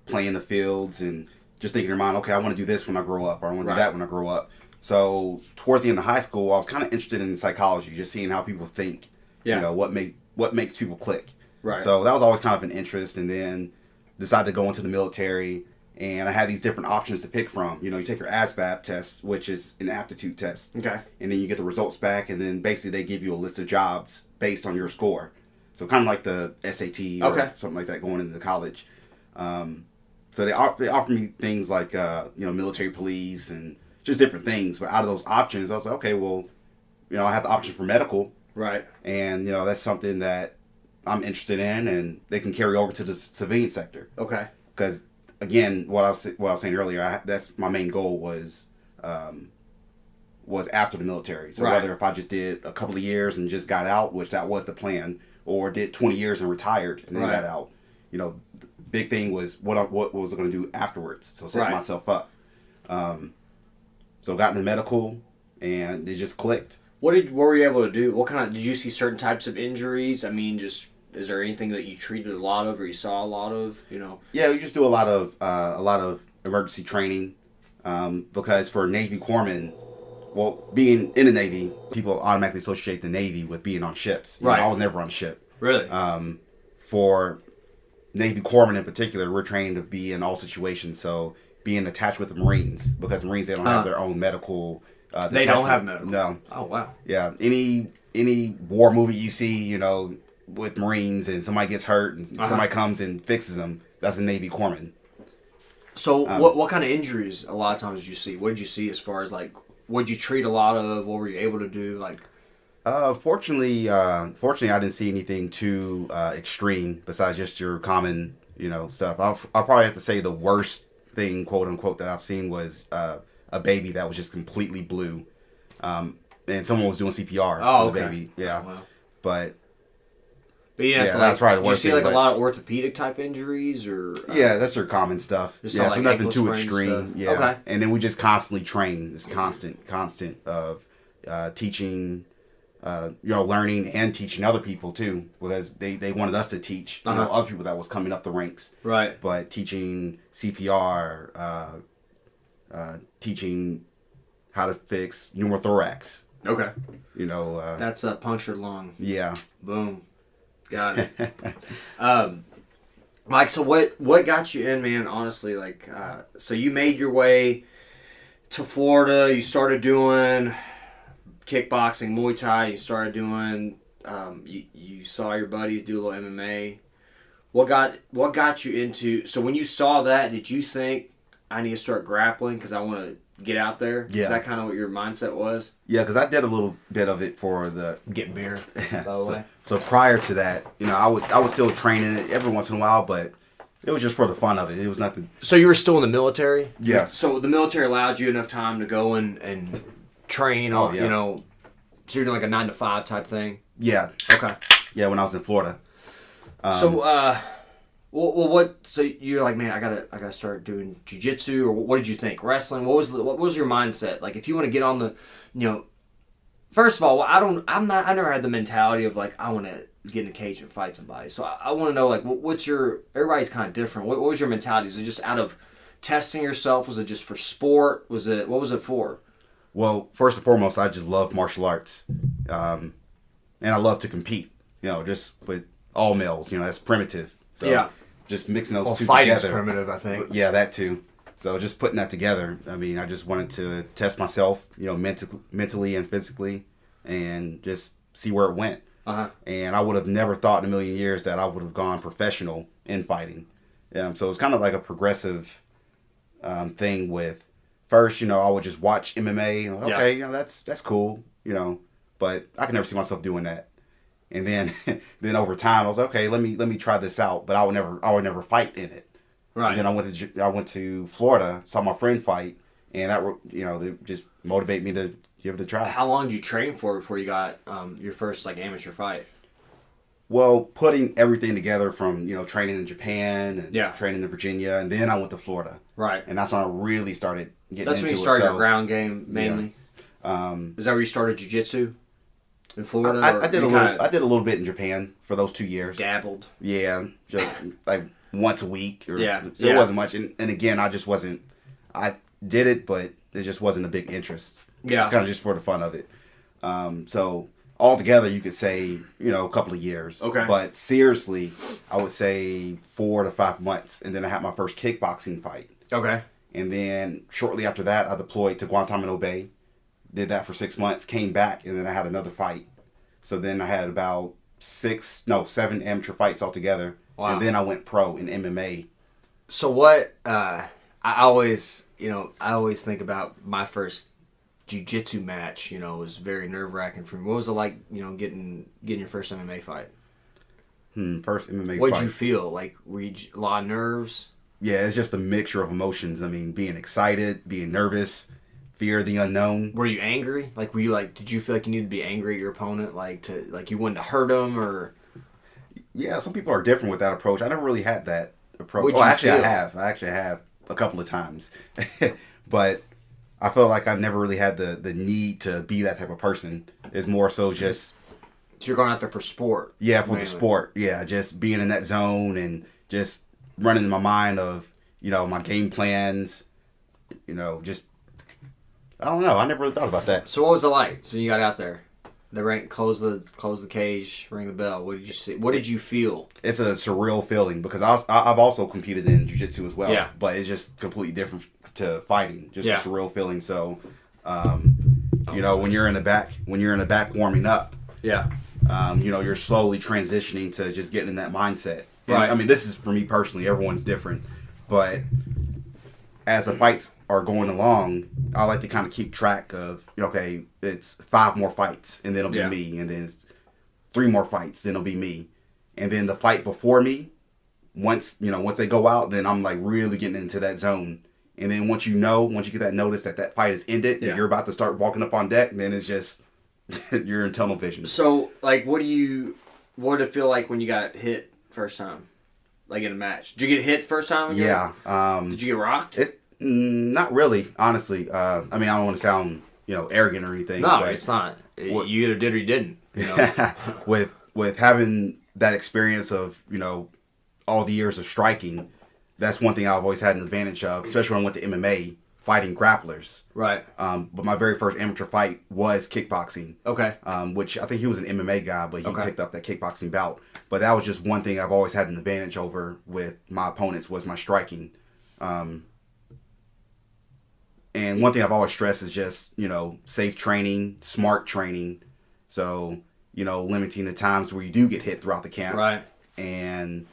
[SPEAKER 2] playing the fields and just thinking in your mind, okay, I want to do this when I grow up, or I want to do that when I grow up. So towards the end of high school, I was kind of interested in psychology, just seeing how people think, what makes people click.
[SPEAKER 1] Right.
[SPEAKER 2] So that was always kind of an interest, and then decided to go into the military, and I had these different options to pick from. You take your ASVAB test, which is an aptitude test.
[SPEAKER 1] Okay.
[SPEAKER 2] And then you get the results back, and then basically they give you a list of jobs based on your score. So kind of like the SAT or something like that going into college. So they offer me things like, military police and just different things. But out of those options, I was like, okay, well, I have the option for medical.
[SPEAKER 1] Right.
[SPEAKER 2] And, that's something that I'm interested in, and they can carry over to the civilian sector.
[SPEAKER 1] Okay.
[SPEAKER 2] Because, again, what I was saying earlier, that's my main goal was after the military. So whether if I just did a couple of years and just got out, which that was the plan, or did 20 years and retired and then got out, the big thing was what was I going to do afterwards. So set myself up. So got into medical, and it just clicked. What
[SPEAKER 1] were you able to do? What kind of, did you see certain types of injuries? I mean, is there anything that you treated a lot of or you saw a lot of,
[SPEAKER 2] Yeah, we just do a lot of emergency training, because for Navy corpsmen, well, being in the Navy, people automatically associate the Navy with being on ships. I was never on a ship.
[SPEAKER 1] Really?
[SPEAKER 2] For Navy corpsmen in particular, we're trained to be in all situations. So being attached with the Marines, because the Marines, they don't have their own medical.
[SPEAKER 1] They don't have medical?
[SPEAKER 2] No.
[SPEAKER 1] Oh, wow.
[SPEAKER 2] Yeah. Any war movie you see, with Marines and somebody gets hurt and somebody comes and fixes them. That's a Navy corpsman.
[SPEAKER 1] So what kind of injuries a lot of times did you see? What did you see as far as like what did you treat a lot of? What were you able to do? Like,
[SPEAKER 2] fortunately, I didn't see anything too extreme besides just your common stuff. I'll probably have to say the worst thing, quote unquote, that I've seen was a baby that was just completely blue, and someone was doing CPR on the baby. Yeah, wow. But
[SPEAKER 1] yeah,
[SPEAKER 2] that's probably the worst.
[SPEAKER 1] Did you see like a lot of orthopedic type injuries, or
[SPEAKER 2] yeah, that's your common stuff. Yeah, so nothing too extreme.
[SPEAKER 1] Stuff.
[SPEAKER 2] Yeah, okay. And then we just constantly train. This constant of teaching, learning and teaching other people too, because they wanted us to teach other people that was coming up the ranks.
[SPEAKER 1] Right.
[SPEAKER 2] But teaching CPR, teaching how to fix pneumothorax.
[SPEAKER 1] Okay.
[SPEAKER 2] That's
[SPEAKER 1] a punctured lung.
[SPEAKER 2] Yeah.
[SPEAKER 1] Boom. Got it. Mike, so what got you in, man? Honestly, like, so you made your way to Florida. You started doing kickboxing, Muay Thai. You started doing. You saw your buddies do a little MMA. What got you into? So when you saw that, did you think I need to start grappling because I want to get out there?
[SPEAKER 2] Yeah.
[SPEAKER 1] Is that kind of what your mindset was?
[SPEAKER 2] Yeah, because I did a little bit of it for the
[SPEAKER 1] getting beer. By the way.
[SPEAKER 2] So prior to that, I was still training it every once in a while, but it was just for the fun of it. It was nothing.
[SPEAKER 1] So you were still in the military?
[SPEAKER 2] Yes.
[SPEAKER 1] So the military allowed you enough time to go and train. So you're doing like a 9 to 5 type thing.
[SPEAKER 2] Yeah.
[SPEAKER 1] Okay.
[SPEAKER 2] Yeah, when I was in Florida.
[SPEAKER 1] So you're like, man, I gotta start doing jiu-jitsu, or what did you think? Wrestling? What was your mindset? Like, if you want to get on the, first of all, I never had the mentality of like I want to get in a cage and fight somebody. So I want to know like everybody's kind of different. What was your mentality? Is it just out of testing yourself? Was it just for sport? What was it for?
[SPEAKER 2] Well, first and foremost, I just love martial arts, and I love to compete. Just with all males. That's primitive. So
[SPEAKER 1] yeah.
[SPEAKER 2] Just mixing those two
[SPEAKER 1] fighting's
[SPEAKER 2] together.
[SPEAKER 1] Primitive, I think.
[SPEAKER 2] Yeah, that too. So just putting that together. I mean, I just wanted to test myself, mentally and physically, and just see where it went. And I would have never thought in a million years that I would have gone professional in fighting. So it's kind of like a progressive thing. With first, I would just watch MMA. And like, okay, that's cool, but I could never see myself doing that. And then over time, I was like, okay, let me try this out. But I would never fight in it.
[SPEAKER 1] Right.
[SPEAKER 2] And then I went to Florida, saw my friend fight, and that they just motivated me to give it a try.
[SPEAKER 1] How long did you train for before you got your first like amateur fight?
[SPEAKER 2] Well, putting everything together from training in Japan and training in Virginia, and then I went to Florida.
[SPEAKER 1] Right.
[SPEAKER 2] And that's when I really started getting into it.
[SPEAKER 1] That's when you started your ground game mainly.
[SPEAKER 2] Yeah.
[SPEAKER 1] Is that where you started jiu-jitsu? In Florida?
[SPEAKER 2] I did a little bit in Japan for those 2 years.
[SPEAKER 1] Dabbled.
[SPEAKER 2] Yeah, just like once a week. It wasn't much. And again, I did it, but it just wasn't a big interest.
[SPEAKER 1] Yeah.
[SPEAKER 2] It's kind of just for the fun of it. So altogether, you could say, a couple of years.
[SPEAKER 1] Okay.
[SPEAKER 2] But seriously, I would say 4 to 5 months. And then I had my first kickboxing fight.
[SPEAKER 1] Okay.
[SPEAKER 2] And then shortly after that, I deployed to Guantanamo Bay. Did that for 6 months, came back, and then I had another fight. So then I had about 7 amateur fights altogether. Wow. And then I went pro in MMA.
[SPEAKER 1] So what, I always think about my first jiu-jitsu match, was very nerve-wracking for me. What was it like, getting your first MMA fight?
[SPEAKER 2] First MMA fight.
[SPEAKER 1] What'd you feel? Like, were you a lot of nerves?
[SPEAKER 2] Yeah, it's just a mixture of emotions. I mean, being excited, being nervous, fear of the unknown.
[SPEAKER 1] Were you angry? Like, did you feel like you needed to be angry at your opponent? Like, you wanted to hurt him, or?
[SPEAKER 2] Yeah, some people are different with that approach. I never really had that approach.
[SPEAKER 1] I
[SPEAKER 2] actually have a couple of times. But I felt like I never really had the need to be that type of person. It's more so just...
[SPEAKER 1] So you're going out there for sport?
[SPEAKER 2] Yeah, for the sport. Yeah, just being in that zone and just running in my mind of, my game plans, just... I don't know. I never really thought about that.
[SPEAKER 1] So what was it like? So you got out there. They close the cage, ring the bell. What did you see? What did you feel? It's
[SPEAKER 2] a surreal feeling because I've also competed in jiu-jitsu as well.
[SPEAKER 1] Yeah.
[SPEAKER 2] But it's just completely different to fighting. Just a surreal feeling. So, when you're in the back warming up.
[SPEAKER 1] Yeah.
[SPEAKER 2] you're slowly transitioning to just getting in that mindset. And,
[SPEAKER 1] Right.
[SPEAKER 2] I mean, this is for me personally. Everyone's different, but as the fights are going along, I like to kind of keep track of, okay, it's 5 more fights, and then it'll be me, and then it's 3 more fights, then it'll be me, and then the fight before me, once they go out, then I'm like really getting into that zone, and then once you get that notice that fight is ended, and you're about to start walking up on deck, then it's just you're in tunnel vision.
[SPEAKER 1] So, like, what did it feel like when you got hit first time? Like in a match? Did you get hit first time?
[SPEAKER 2] Yeah.
[SPEAKER 1] Did you get rocked?
[SPEAKER 2] It's not really, honestly. I mean, I don't want to sound, arrogant or anything.
[SPEAKER 1] No,
[SPEAKER 2] but
[SPEAKER 1] it's not. You either did or you didn't. You know?
[SPEAKER 2] with having that experience of, all the years of striking, that's one thing I've always had an advantage of, especially when I went to MMA, fighting grapplers.
[SPEAKER 1] Right.
[SPEAKER 2] But my very first amateur fight was kickboxing.
[SPEAKER 1] Okay.
[SPEAKER 2] Which I think he was an MMA guy, but he picked up that kickboxing bout. But that was just one thing I've always had an advantage over with my opponents was my striking. And one thing I've always stressed is just, safe training, smart training. So, limiting the times where you do get hit throughout the camp.
[SPEAKER 1] Right.
[SPEAKER 2] And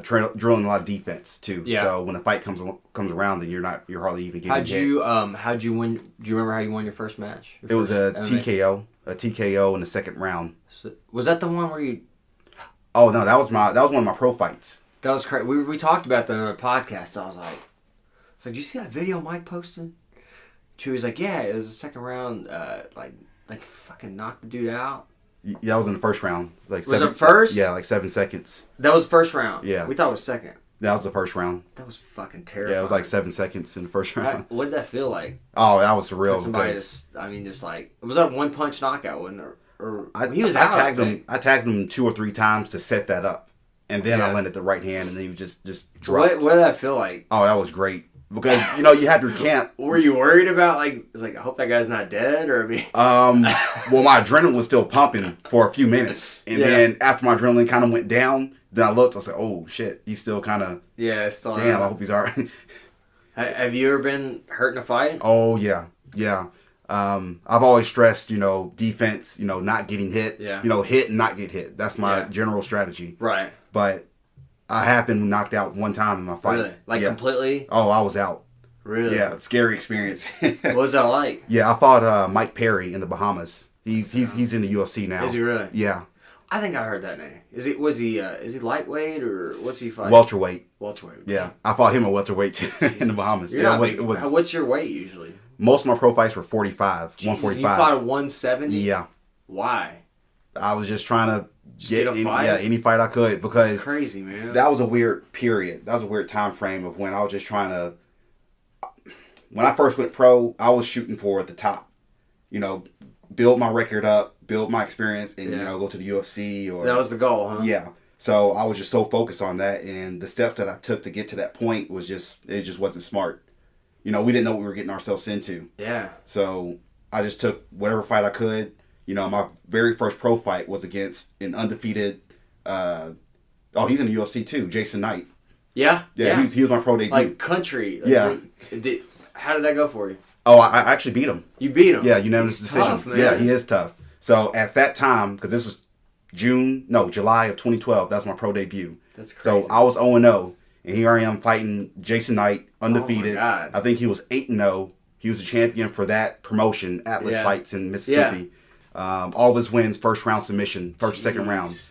[SPEAKER 2] drilling a lot of defense too.
[SPEAKER 1] Yeah.
[SPEAKER 2] So when a fight comes around, then you're hardly even getting hit.
[SPEAKER 1] How'd you win? Do you remember how you won your first match?
[SPEAKER 2] It was a TKO in the second round.
[SPEAKER 1] So, was that the one where you?
[SPEAKER 2] Oh no, that was one of my pro fights.
[SPEAKER 1] That was crazy. We talked about that on another podcast. So I was like, "Do you see that video Mike posted?" She was like, "Yeah, it was the second round. Like fucking knocked the dude out."
[SPEAKER 2] Yeah, that was in the first round.
[SPEAKER 1] Was it first?
[SPEAKER 2] Yeah, like 7 seconds.
[SPEAKER 1] That was first round.
[SPEAKER 2] Yeah.
[SPEAKER 1] We thought it was second.
[SPEAKER 2] That was the first round.
[SPEAKER 1] That was fucking terrifying.
[SPEAKER 2] Yeah, it was like 7 seconds in the first round.
[SPEAKER 1] What did that feel like?
[SPEAKER 2] Oh, that was surreal.
[SPEAKER 1] Somebody just like it was that one punch knockout, wasn't it? He was out.
[SPEAKER 2] I tagged him 2 or 3 times to set that up, and then I landed the right hand, and then he just dropped.
[SPEAKER 1] What did that feel like?
[SPEAKER 2] Oh, that was great. Because you have your camp.
[SPEAKER 1] Were you worried about I hope that guy's not dead, or I mean?
[SPEAKER 2] Well, my adrenaline was still pumping for a few minutes, and then after my adrenaline kind of went down, then I looked. I said, "Oh shit, he's still kind of."
[SPEAKER 1] Yeah, still.
[SPEAKER 2] Damn, I hope he's alright.
[SPEAKER 1] Have you ever been hurt in a fight?
[SPEAKER 2] Oh yeah. I've always stressed, defense, not getting hit.
[SPEAKER 1] Yeah.
[SPEAKER 2] Hit and not get hit. That's my general strategy.
[SPEAKER 1] Right.
[SPEAKER 2] But I have been knocked out one time in my fight.
[SPEAKER 1] Really? Completely?
[SPEAKER 2] Oh, I was out.
[SPEAKER 1] Really?
[SPEAKER 2] Yeah, scary experience.
[SPEAKER 1] What was that like?
[SPEAKER 2] Yeah, I fought Mike Perry in the Bahamas. He's in the UFC now.
[SPEAKER 1] Is he really?
[SPEAKER 2] Yeah.
[SPEAKER 1] I think I heard that name. Is he lightweight or what's he fighting?
[SPEAKER 2] Welterweight.
[SPEAKER 1] Welterweight.
[SPEAKER 2] Yeah, I fought him at welterweight in the Bahamas.
[SPEAKER 1] It was. What's your weight usually?
[SPEAKER 2] Most of my pro fights were 45,
[SPEAKER 1] Jesus,
[SPEAKER 2] 145.
[SPEAKER 1] You fought at 170?
[SPEAKER 2] Yeah.
[SPEAKER 1] Why?
[SPEAKER 2] I was just trying to get any fight I could because
[SPEAKER 1] that's crazy, man.
[SPEAKER 2] That was a weird period. That was a weird time frame of when I was just trying to. When I first went pro, I was shooting for the top. Build my record up, build my experience, and go to the UFC or.
[SPEAKER 1] That was the goal, huh?
[SPEAKER 2] Yeah. So I was just so focused on that, and the steps that I took to get to that point was just wasn't smart. We didn't know what we were getting ourselves into.
[SPEAKER 1] Yeah.
[SPEAKER 2] So I just took whatever fight I could. My very first pro fight was against an undefeated. He's in the UFC too, Jason Knight.
[SPEAKER 1] Yeah.
[SPEAKER 2] Yeah. He was my pro debut.
[SPEAKER 1] Like country. How did that go for you?
[SPEAKER 2] Oh, I actually beat him.
[SPEAKER 1] You beat him?
[SPEAKER 2] Yeah, unanimous decision.
[SPEAKER 1] Tough, man.
[SPEAKER 2] Yeah, he is tough. So at that time, because this was July of 2012, that's my pro debut.
[SPEAKER 1] That's crazy.
[SPEAKER 2] So I was 0-0, and here I am fighting Jason Knight, undefeated.
[SPEAKER 1] Oh my God.
[SPEAKER 2] I think he was 8-0. He was a champion for that promotion, Atlas Fights in Mississippi. Yeah. All of his wins, first round submission, first, second round.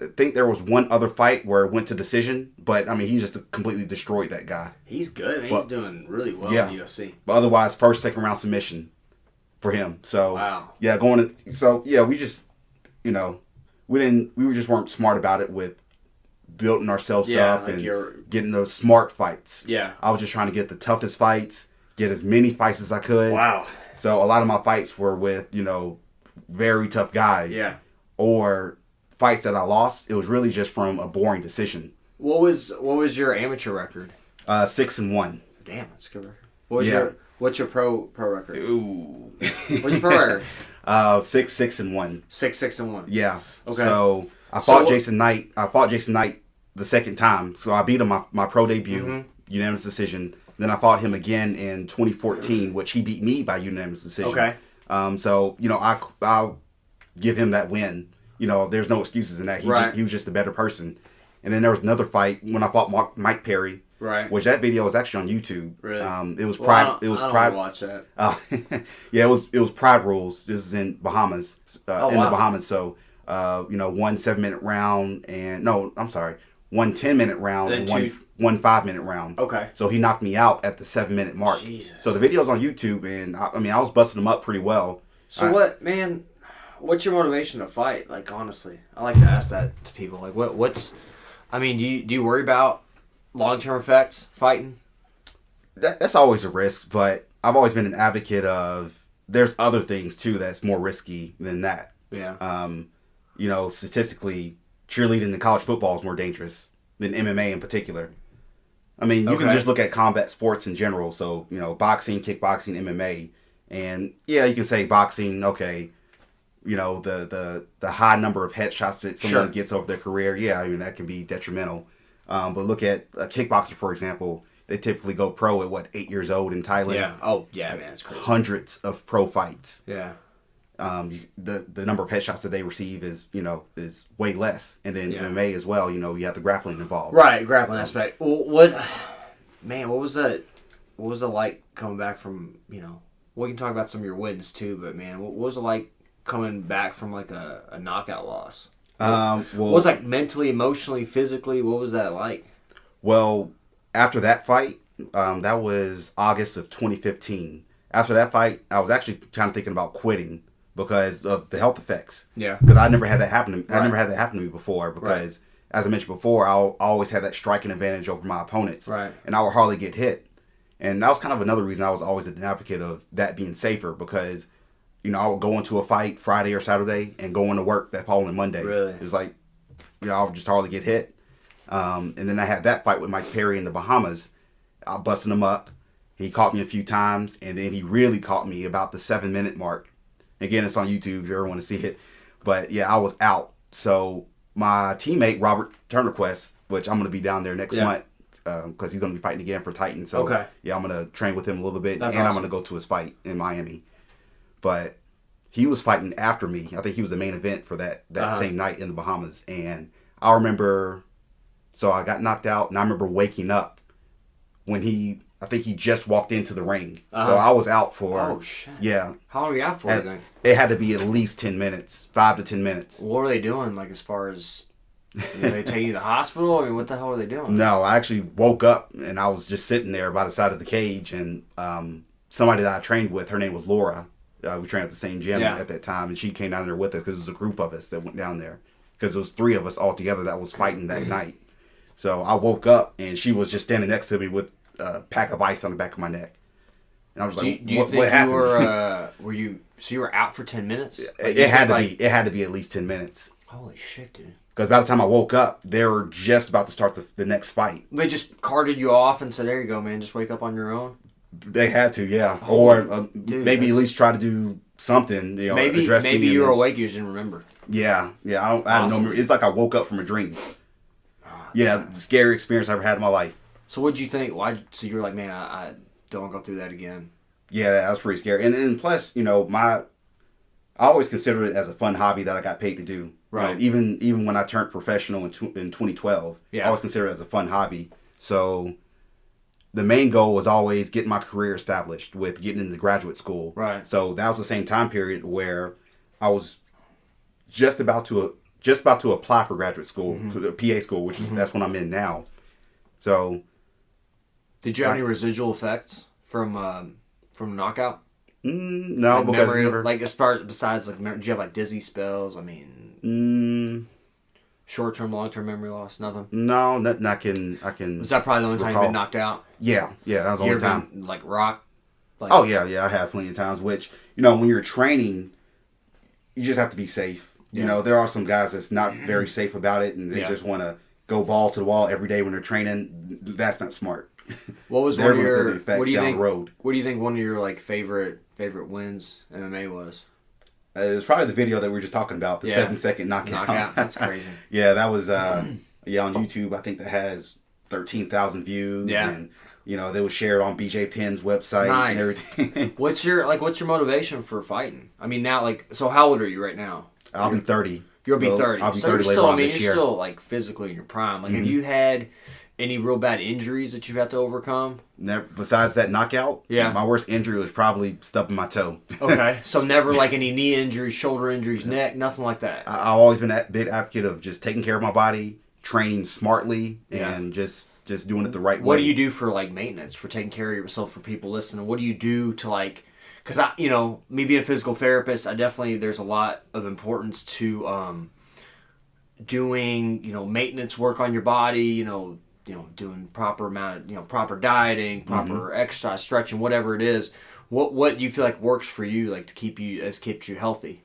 [SPEAKER 2] I think there was one other fight where it went to decision, but I mean, he just completely destroyed that guy.
[SPEAKER 1] He's good. He's doing really well in the UFC.
[SPEAKER 2] But otherwise, first, second round submission for him. So yeah, we just, we just weren't smart about it with building ourselves up and getting those smart fights.
[SPEAKER 1] Yeah,
[SPEAKER 2] I was just trying to get the toughest fights, get as many fights as I could.
[SPEAKER 1] Wow.
[SPEAKER 2] So a lot of my fights were with very tough guys.
[SPEAKER 1] Yeah. Or
[SPEAKER 2] fights that I lost, it was really just from a boring decision.
[SPEAKER 1] What was your amateur record?
[SPEAKER 2] 6-1.
[SPEAKER 1] Damn, that's a good record. What's your pro record?
[SPEAKER 2] Ooh.
[SPEAKER 1] What's your pro record?
[SPEAKER 2] 6-6-1.
[SPEAKER 1] 6-6-1.
[SPEAKER 2] Yeah.
[SPEAKER 1] Okay.
[SPEAKER 2] So I fought Jason Knight. I fought Jason Knight the second time. So I beat him my pro debut, unanimous decision. Then I fought him again in 2014, which he beat me by unanimous decision.
[SPEAKER 1] Okay.
[SPEAKER 2] So I'll give him that win. there's no excuses in that.
[SPEAKER 1] Right.
[SPEAKER 2] He was just a better person. And then there was another fight when I fought Mike Perry.
[SPEAKER 1] Right.
[SPEAKER 2] Which that video is actually on YouTube.
[SPEAKER 1] Really?
[SPEAKER 2] It was Pride.
[SPEAKER 1] I don't watch that.
[SPEAKER 2] Yeah, it was Pride Rules. This is in Bahamas. The Bahamas. So, 1 7-minute round one 10-minute round and one 5-minute round.
[SPEAKER 1] Okay.
[SPEAKER 2] So he knocked me out at the 7-minute mark.
[SPEAKER 1] Jesus.
[SPEAKER 2] So the video's on YouTube, and I was busting him up pretty well.
[SPEAKER 1] So what's your motivation to fight? Like, honestly, I like to ask that to people. Like, do you worry about long-term effects fighting?
[SPEAKER 2] That's always a risk, but I've always been an advocate of there's other things too that's more risky than that.
[SPEAKER 1] Yeah.
[SPEAKER 2] Statistically, cheerleading in college football is more dangerous than MMA in particular. I mean, you can just look at combat sports in general. So, boxing, kickboxing, MMA, and yeah, you can say boxing, okay, the high number of headshots that someone gets over their career, yeah, I mean, that can be detrimental. But look at a kickboxer, for example. They typically go pro at 8 years old in Thailand.
[SPEAKER 1] Yeah. Oh, yeah, man, it's crazy.
[SPEAKER 2] Hundreds of pro fights.
[SPEAKER 1] Yeah.
[SPEAKER 2] The number of headshots that they receive is way less, and then MMA as well. You have the grappling involved.
[SPEAKER 1] Right, grappling aspect. Well, what was that? What was it like coming back from? We can talk about some of your wins too, but man, what was it like coming back from like a knockout loss? What was it like mentally, emotionally, physically? What was that like?
[SPEAKER 2] Well, after that fight, that was August of 2015. After that fight, I was actually kind of thinking about quitting because of the health effects.
[SPEAKER 1] Yeah.
[SPEAKER 2] Because I never had that happen. I never had that happen to me before because, as I mentioned before, I always had that striking advantage over my opponents.
[SPEAKER 1] Right.
[SPEAKER 2] And I would hardly get hit. And that was kind of another reason I was always an advocate of that being safer because, I would go into a fight Friday or Saturday and go into work that following Monday.
[SPEAKER 1] Really?
[SPEAKER 2] It's like, I would just hardly get hit. And then I had that fight with Mike Perry in the Bahamas. I busted him up. He caught me a few times, and then he really caught me about the 7-minute mark. Again, it's on YouTube if you ever want to see it. But yeah, I was out. So my teammate, Robert Turnerquest, which I'm going to be down there next month because he's going to be fighting again for Titan. So yeah, I'm going to train with him a little bit, and awesome. I'm going to go to his fight in Miami. But he was fighting after me. I think he was the main event for that same night in the Bahamas. And I remember, so I got knocked out, and I remember waking up when I think he just walked into the ring. So I was out for...
[SPEAKER 1] Oh, shit.
[SPEAKER 2] Yeah.
[SPEAKER 1] How long were you out for then?
[SPEAKER 2] It had to be at least 10 minutes, 5 to 10 minutes.
[SPEAKER 1] What were they doing, like, as far as... Did they take you to the hospital? I mean, what the hell were they doing?
[SPEAKER 2] No, I actually woke up, and I was just sitting there by the side of the cage, and somebody that I trained with, her name was Laura. We trained at the same gym at that time, and she came down there with us because it was a group of us that went down there. Because there was 3 of us all together that was fighting that night. So I woke up, and she was just standing next to me with a pack of ice on the back of my neck. And I was like,
[SPEAKER 1] do you think
[SPEAKER 2] what happened?
[SPEAKER 1] You were out for 10 minutes?
[SPEAKER 2] Like, it had to be at least 10 minutes.
[SPEAKER 1] Holy shit, dude.
[SPEAKER 2] Because by the time I woke up, they were just about to start the next fight.
[SPEAKER 1] They just carted you off and said, there you go, man, just wake up on your own?
[SPEAKER 2] They had to, yeah. Or maybe at least try to do something,
[SPEAKER 1] maybe
[SPEAKER 2] address
[SPEAKER 1] maybe
[SPEAKER 2] me.
[SPEAKER 1] you were awake, you just didn't remember.
[SPEAKER 2] Yeah. I don't know. It's like I woke up from a dream. The scary experience I ever had in my life.
[SPEAKER 1] So what'd you think? So you were like, man, I don't want to go through that again. Yeah,
[SPEAKER 2] that was pretty scary. And plus, I always considered it as a fun hobby that I got paid to do.
[SPEAKER 1] Right.
[SPEAKER 2] Even when I turned professional in 2012, I always considered it as a fun hobby. So the main goal was always getting my career established with getting into graduate school.
[SPEAKER 1] Right.
[SPEAKER 2] So that was the same time period where I was just about to apply for graduate school, PA school, which is that's what I'm in now. So,
[SPEAKER 1] did you have any residual effects from knockout?
[SPEAKER 2] No,
[SPEAKER 1] like
[SPEAKER 2] because
[SPEAKER 1] memory,
[SPEAKER 2] never,
[SPEAKER 1] like as far besides like, did you have like dizzy spells? I mean, short-term, long-term memory loss, nothing.
[SPEAKER 2] No, nothing. I can.
[SPEAKER 1] Was that probably the only time you've been knocked out?
[SPEAKER 2] Yeah, that was the only time.
[SPEAKER 1] Been, like rock. Like,
[SPEAKER 2] oh yeah, I have plenty of times. Which when you're training, you just have to be safe. There are some guys that's not very safe about it, and they just want to go ball to the wall every day when they're training. That's not smart.
[SPEAKER 1] What was one of your?
[SPEAKER 2] What do you think?
[SPEAKER 1] What do you think one of your like favorite wins MMA was?
[SPEAKER 2] It was probably the video that we were just talking about, the 7-second knockout.
[SPEAKER 1] That's crazy.
[SPEAKER 2] Yeah, that was on YouTube. I think that has 13,000 views.
[SPEAKER 1] Yeah.
[SPEAKER 2] And they was shared on BJ Penn's website and everything.
[SPEAKER 1] What's your motivation for fighting? I mean, now, so how old are you right now?
[SPEAKER 2] I'll be 30.
[SPEAKER 1] You'll be 30.
[SPEAKER 2] I'll be
[SPEAKER 1] So
[SPEAKER 2] 30
[SPEAKER 1] you're
[SPEAKER 2] later
[SPEAKER 1] still,
[SPEAKER 2] on this year.
[SPEAKER 1] You're still like physically in your prime. Like, have you had any real bad injuries that you've had to overcome?
[SPEAKER 2] Besides that knockout,
[SPEAKER 1] Yeah.
[SPEAKER 2] my worst injury was probably stubbing my toe.
[SPEAKER 1] Okay. So never like any knee injuries, shoulder injuries, neck, nothing like that.
[SPEAKER 2] I've always been a big advocate of just taking care of my body, training smartly, and just doing it the right way.
[SPEAKER 1] What do you do for like maintenance, for taking care of yourself, for people listening? What do you do to like, because me being a physical therapist, there's a lot of importance to doing, maintenance work on your body, doing proper amount of, proper dieting, proper exercise, stretching, whatever it is. What do you feel like works for you, like to keep you healthy?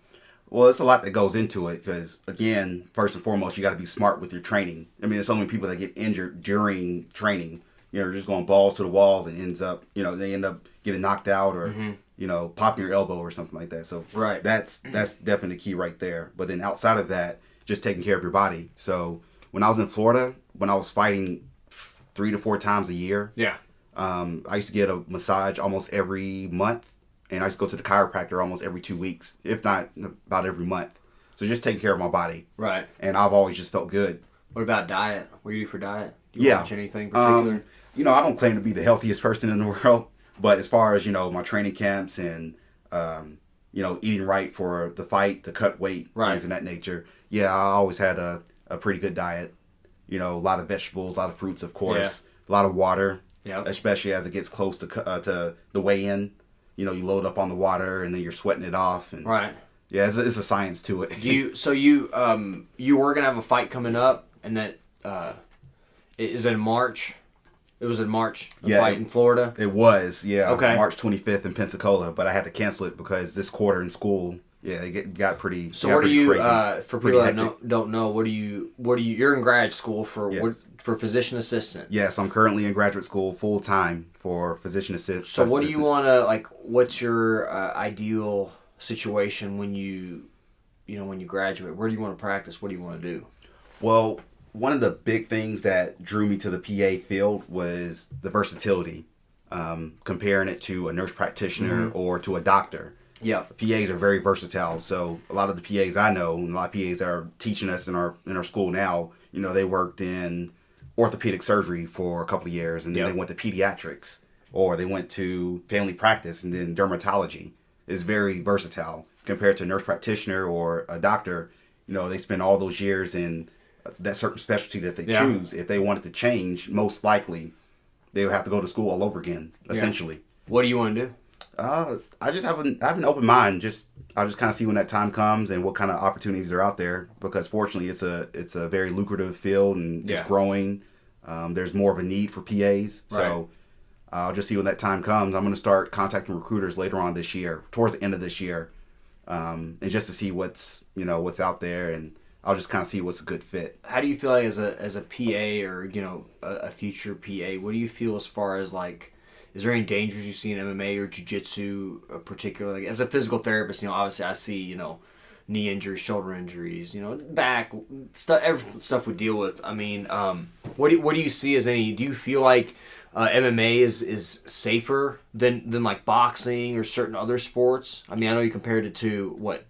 [SPEAKER 2] Well, it's a lot that goes into it because, again, first and foremost, you got to be smart with your training. I mean, there's so many people that get injured during training. Just going balls to the wall and they end up getting knocked out or, popping your elbow or something like that. So
[SPEAKER 1] right.
[SPEAKER 2] that's definitely the key right there. But then outside of that, just taking care of your body. So when I was in Florida, when I was fighting 3 to 4 times a year, I used to get a massage almost every month. And I used to go to the chiropractor almost every 2 weeks, if not about every month. So just taking care of my body.
[SPEAKER 1] Right.
[SPEAKER 2] And I've always just felt good.
[SPEAKER 1] What about diet? What do you do for diet? Do you watch anything particular?
[SPEAKER 2] I don't claim to be the healthiest person in the world. But as far as, my training camps and, eating right for the fight, to cut weight, things of that nature. Yeah, I always had a pretty good diet. A lot of vegetables, a lot of fruits, of course. A lot of water. Yeah. Especially as it gets close to the weigh-in. You load up on the water and then you're sweating it off. And,
[SPEAKER 1] right.
[SPEAKER 2] Yeah, it's a science to it.
[SPEAKER 1] You were gonna have a fight coming up, and that is it in March? It was in March. Fight in Florida.
[SPEAKER 2] It was, yeah.
[SPEAKER 1] Okay.
[SPEAKER 2] March 25th in Pensacola, but I had to cancel it because this quarter in school, it got pretty.
[SPEAKER 1] So what do you? For people that don't know, what do you? You're in grad school for for physician assistant.
[SPEAKER 2] Yes, I'm currently in graduate school full time for physician assistant.
[SPEAKER 1] So what do you want to what's your ideal situation when you graduate? Where do you want to practice? What do you want to do?
[SPEAKER 2] Well, one of the big things that drew me to the PA field was the versatility, comparing it to a nurse practitioner or to a doctor.
[SPEAKER 1] Yeah,
[SPEAKER 2] PAs are very versatile. So a lot of the PAs I know, and a lot of PAs that are teaching us in our school now, they worked in orthopedic surgery for a couple of years, and then they went to pediatrics, or they went to family practice, and then dermatology. Is very versatile compared to a nurse practitioner or a doctor. They spend all those years in that certain specialty that they choose. If they wanted to change, most likely they would have to go to school all over again, essentially.
[SPEAKER 1] What do you want to do?
[SPEAKER 2] I just have an open mind. I'll just kind of see when that time comes and what kind of opportunities are out there, because fortunately it's a very lucrative field and it's growing. There's more of a need for PAs. So I'll just see when that time comes. I'm going to start contacting recruiters later on this year, towards the end of this year, and just to see what's out there, and I'll just kind of see what's a good fit.
[SPEAKER 1] How do you feel like as a PA or a future PA? What do you feel as far as is there any dangers you see in MMA or jiu-jitsu, particularly as a physical therapist? Obviously I see knee injuries, shoulder injuries, back stuff, every stuff we deal with. I mean, what do you see as any? Do you feel like MMA is safer than like boxing or certain other sports? I mean, I know you compared it to what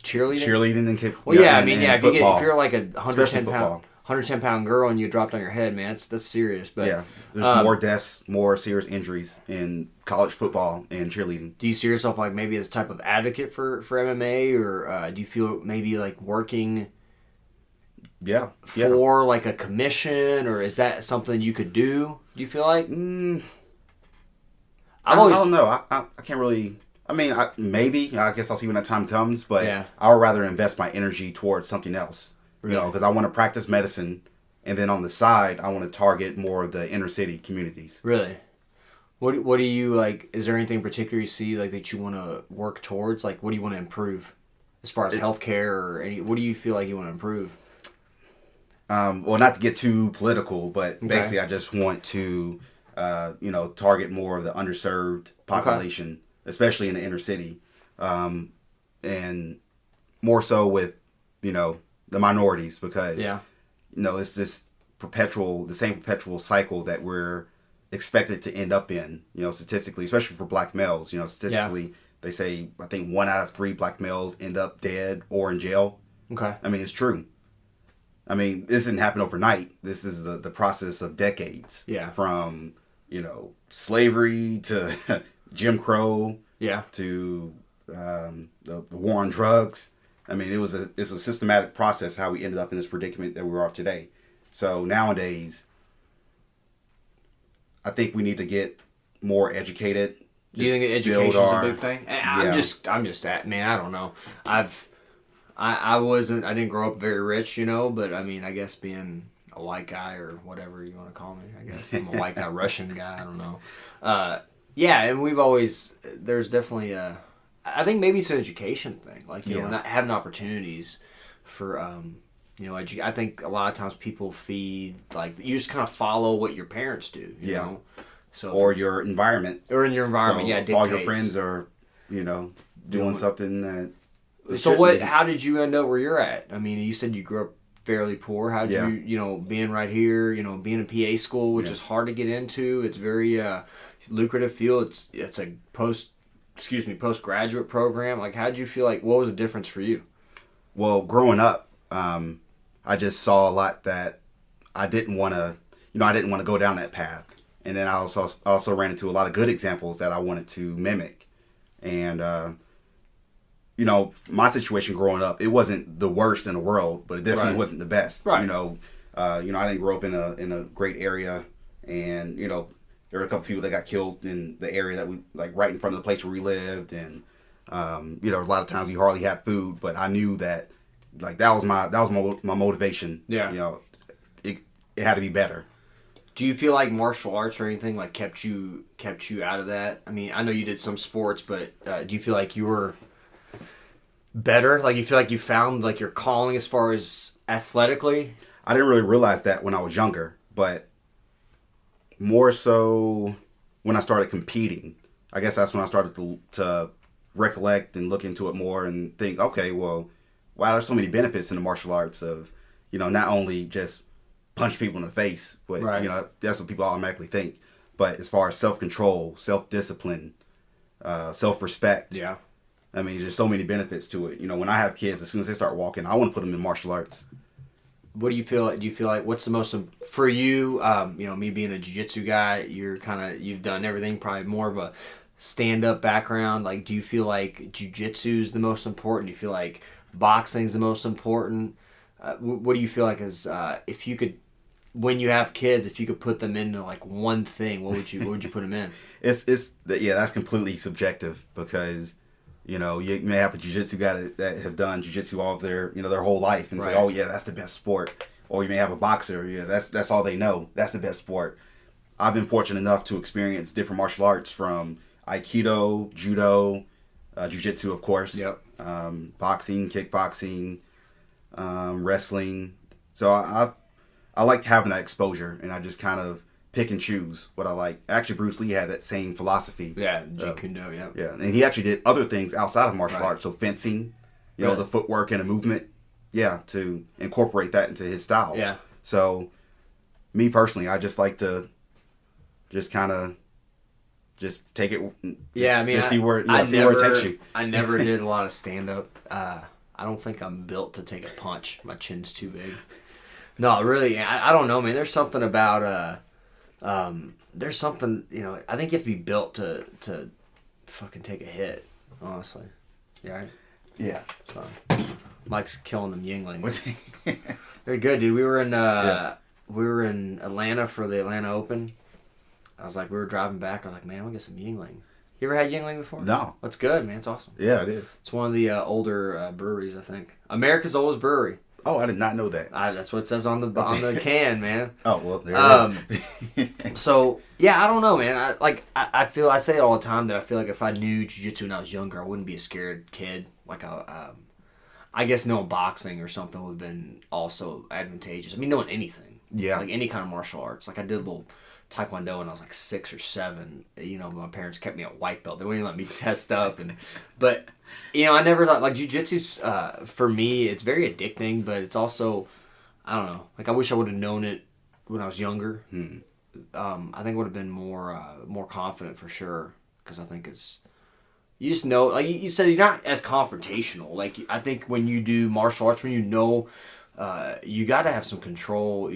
[SPEAKER 1] cheerleading.
[SPEAKER 2] Cheerleading and kick.
[SPEAKER 1] Well, yeah, I mean, if
[SPEAKER 2] football.
[SPEAKER 1] if you're like a 110-pound girl and you dropped on your head, man, that's serious. But
[SPEAKER 2] yeah, there's more deaths, more serious injuries in college football and cheerleading.
[SPEAKER 1] Do you see yourself maybe as a type of advocate for MMA, or do you feel maybe working?
[SPEAKER 2] Yeah.
[SPEAKER 1] For a commission, or is that something you could do? Do you feel like?
[SPEAKER 2] I don't know. I can't really. I mean, maybe. I guess I'll see when that time comes. But I would rather invest my energy towards something else. Really? Because I want to practice medicine, and then on the side, I want to target more of the inner city communities.
[SPEAKER 1] Really? What do you like? Is there anything particular you see that you want to work towards? What do you want to improve, as far as healthcare or any? What do you feel like you want to improve?
[SPEAKER 2] Well, not to get too political, but basically, I just want to, target more of the underserved population, especially in the inner city, and more so with, the minorities, because, it's this the same perpetual cycle that we're expected to end up in, statistically, especially for black males. Statistically, they say, I think 1 out of 3 black males end up dead or in jail.
[SPEAKER 1] Okay.
[SPEAKER 2] I mean, it's true. I mean, this didn't happen overnight. This is the process of decades.
[SPEAKER 1] Yeah.
[SPEAKER 2] From, slavery to Jim Crow.
[SPEAKER 1] Yeah.
[SPEAKER 2] To the war on drugs. I mean, it's a systematic process how we ended up in this predicament that we are today. So nowadays, I think we need to get more educated.
[SPEAKER 1] Do you think education is a big thing? I'm just man, I don't know. I didn't grow up very rich, but I mean, I guess being a white guy or whatever you want to call me, I guess I'm a white guy, Russian guy, I don't know. Yeah, and there's definitely I think maybe it's an education thing, like not having opportunities for I think a lot of times people feed, like, you just kind of follow what your parents do, you know. So
[SPEAKER 2] or your environment.
[SPEAKER 1] Or in your environment,
[SPEAKER 2] so
[SPEAKER 1] dictates.
[SPEAKER 2] All your friends are, doing something that.
[SPEAKER 1] So how did you end up where you're at? I mean, you said you grew up fairly poor. How'd you, being right here, being in PA school, which is hard to get into. It's very lucrative field. It's a postgraduate program. Like, how'd you feel like, what was the difference for you?
[SPEAKER 2] Well, growing up, I just saw a lot that I didn't want to go down that path. And then I also ran into a lot of good examples that I wanted to mimic. And, my situation growing up, it wasn't the worst in the world, but it definitely wasn't the best.
[SPEAKER 1] Right.
[SPEAKER 2] I didn't grow up in a great area. And, there were a couple people that got killed in the area that we, like, right in front of the place where we lived. And, a lot of times we hardly had food, but I knew that, like, that was my motivation.
[SPEAKER 1] Yeah.
[SPEAKER 2] It had to be better.
[SPEAKER 1] Do you feel like martial arts or anything like kept you out of that? I mean, I know you did some sports, but do you feel like you were better? Like, you feel like you found, like, your calling as far as athletically?
[SPEAKER 2] I didn't really realize that when I was younger, but more so when I started competing. I guess that's when I started to recollect and look into it more and think, okay, well, wow, there's so many benefits in the martial arts of, not only just punch people in the face, but that's what people automatically think. But as far as self-control, self-discipline, self-respect, I mean, there's so many benefits to it. When I have kids, as soon as they start walking, I want to put them in martial arts.
[SPEAKER 1] What do you feel? Do you feel like what's the most for you? Me being a jiu-jitsu guy, you've done everything. Probably more of a stand-up background. Like, do you feel like jiu-jitsu is the most important? Do you feel like boxing is the most important? What do you feel like is if you could? When you have kids, if you could put them into like one thing, what would you put them in?
[SPEAKER 2] That's completely subjective because, you may have a jiu-jitsu guy that have done jiu-jitsu all of their whole life and say, oh yeah, that's the best sport. Or you may have a boxer, that's all they know. That's the best sport. I've been fortunate enough to experience different martial arts from Aikido, Judo, jiu-jitsu, of course.
[SPEAKER 1] Yep.
[SPEAKER 2] Boxing, kickboxing, wrestling. So I like having that exposure, and I just kind of pick and choose what I like. Actually, Bruce Lee had that same philosophy.
[SPEAKER 1] Yeah, Jeet Kune Do, yeah.
[SPEAKER 2] Yeah, and he actually did other things outside of martial arts, so fencing, the footwork and the movement, to incorporate that into his style.
[SPEAKER 1] Yeah.
[SPEAKER 2] So, me personally, I just like to just kind of just take it.
[SPEAKER 1] Yeah, I mean,
[SPEAKER 2] see where it takes you.
[SPEAKER 1] I never did a lot of stand up. I don't think I'm built to take a punch. My chin's too big. No, really, I don't know, man. There's something about there's something, I think you have to be built to fucking take a hit, honestly. You all right?
[SPEAKER 2] Yeah.
[SPEAKER 1] It's fine. Mike's killing them Yinglings. They're good, dude. We were in Atlanta for the Atlanta Open. We were driving back. I was like, man, we'll get some Yingling. You ever had Yingling before?
[SPEAKER 2] No.
[SPEAKER 1] That's good, man. It's awesome.
[SPEAKER 2] Yeah, it is.
[SPEAKER 1] It's one of the older breweries, I think. America's oldest brewery.
[SPEAKER 2] Oh, I did not know that.
[SPEAKER 1] That's what it says on the can, man.
[SPEAKER 2] Oh, well, there it is.
[SPEAKER 1] So, yeah, I don't know, man. I say it all the time that I feel like if I knew jiu-jitsu when I was younger, I wouldn't be a scared kid. Like, I guess knowing boxing or something would have been also advantageous. I mean, knowing anything.
[SPEAKER 2] Yeah.
[SPEAKER 1] Like, any kind of martial arts. Like, I did a little Taekwondo when I was like 6 or 7. My parents kept me at white belt. They wouldn't even let me test up. But I never thought, like, jiu-jitsu's, for me, it's very addicting, but it's also, I don't know. Like, I wish I would have known it when I was younger. I think I would have been more confident for sure, because I think it's You just know, like you said, you're not as confrontational. Like, I think when you do martial arts, when you know, you got to have some control.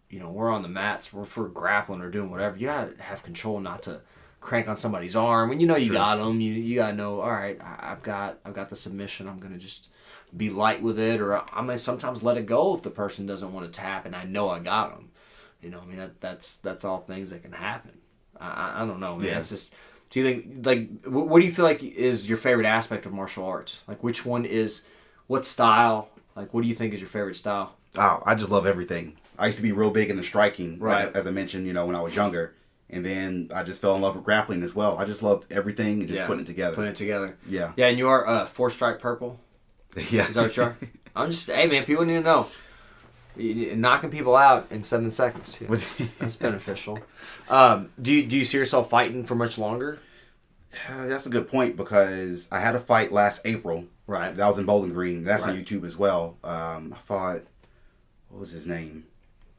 [SPEAKER 1] We're on the mats, we're for grappling or doing whatever. You got to have control not to crank on somebody's arm. When you know you got them, you got to know, all right, I've got the submission. I'm going to just be light with it, or I may sometimes let it go if the person doesn't want to tap and I know I got them. That's all things that can happen. I don't know, man.
[SPEAKER 2] Yeah.
[SPEAKER 1] It's just... Do you think, like, what do you feel like is your favorite aspect of martial arts? Like, which one is, what style? Like, what do you think is your favorite style?
[SPEAKER 2] Oh, I just love everything. I used to be real big into striking,
[SPEAKER 1] right?
[SPEAKER 2] Like, as I mentioned, when I was younger. And then I just fell in love with grappling as well. I just love everything and just putting it together.
[SPEAKER 1] Yeah. Yeah, and you are 4-stripe purple?
[SPEAKER 2] Yeah.
[SPEAKER 1] Is that what you are? Hey, man, people need to know. Knocking people out in 7 seconds. Yeah. That's beneficial. Do you see yourself fighting for much longer?
[SPEAKER 2] That's a good point because I had a fight last April.
[SPEAKER 1] Right.
[SPEAKER 2] That was in Bowling Green. That's on YouTube as well. I fought, what was his name?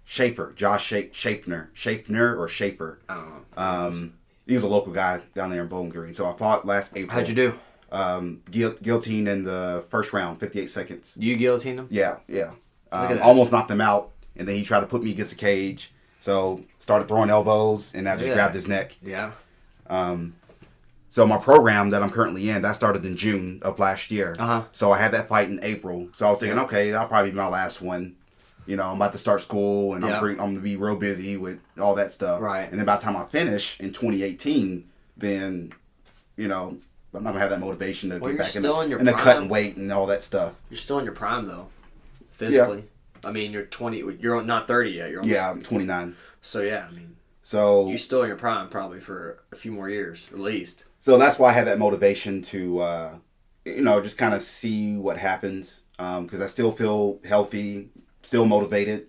[SPEAKER 2] Schaefer. Josh Schaefer. Or Schaefer.
[SPEAKER 1] I don't know.
[SPEAKER 2] He was a local guy down there in Bowling Green. So I fought last April.
[SPEAKER 1] How'd you do?
[SPEAKER 2] Guillotine in the first round, 58 seconds.
[SPEAKER 1] You guillotined him?
[SPEAKER 2] Yeah. Almost knocked him out, and then he tried to put me against the cage. So started throwing elbows, and I just grabbed his neck.
[SPEAKER 1] Yeah.
[SPEAKER 2] So my program that I'm currently in, that started in June of last year. So I had that fight in April. So I was thinking, okay, that'll probably be my last one. I'm about to start school, and I'm going to be real busy with all that stuff.
[SPEAKER 1] Right.
[SPEAKER 2] And then by the time I finish in 2018, then, I'm not going to have that motivation to get back in the cutting weight and all that stuff.
[SPEAKER 1] You're still in your prime, though. Physically, I mean, you're 20. You're not 30 yet. You're almost,
[SPEAKER 2] I'm 29.
[SPEAKER 1] So yeah, I mean,
[SPEAKER 2] so
[SPEAKER 1] you're still in your prime probably for a few more years at least.
[SPEAKER 2] So that's why I had that motivation to, just kind of see what happens. Because I still feel healthy, still motivated.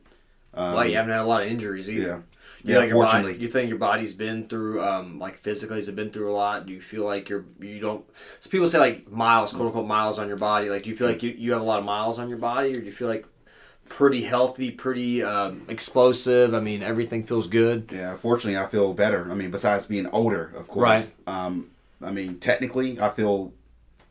[SPEAKER 1] Well, you haven't had a lot of injuries either.
[SPEAKER 2] Yeah. Fortunately,
[SPEAKER 1] you think your body's been through, like physically, has it been through a lot? Do you feel like you don't? So people say like miles, quote unquote, miles on your body. Like, do you feel like you have a lot of miles on your body, or do you feel like pretty healthy, pretty explosive? I mean, everything feels good.
[SPEAKER 2] Yeah, fortunately, I feel better. I mean, besides being older, of course.
[SPEAKER 1] Right.
[SPEAKER 2] I mean, technically, I feel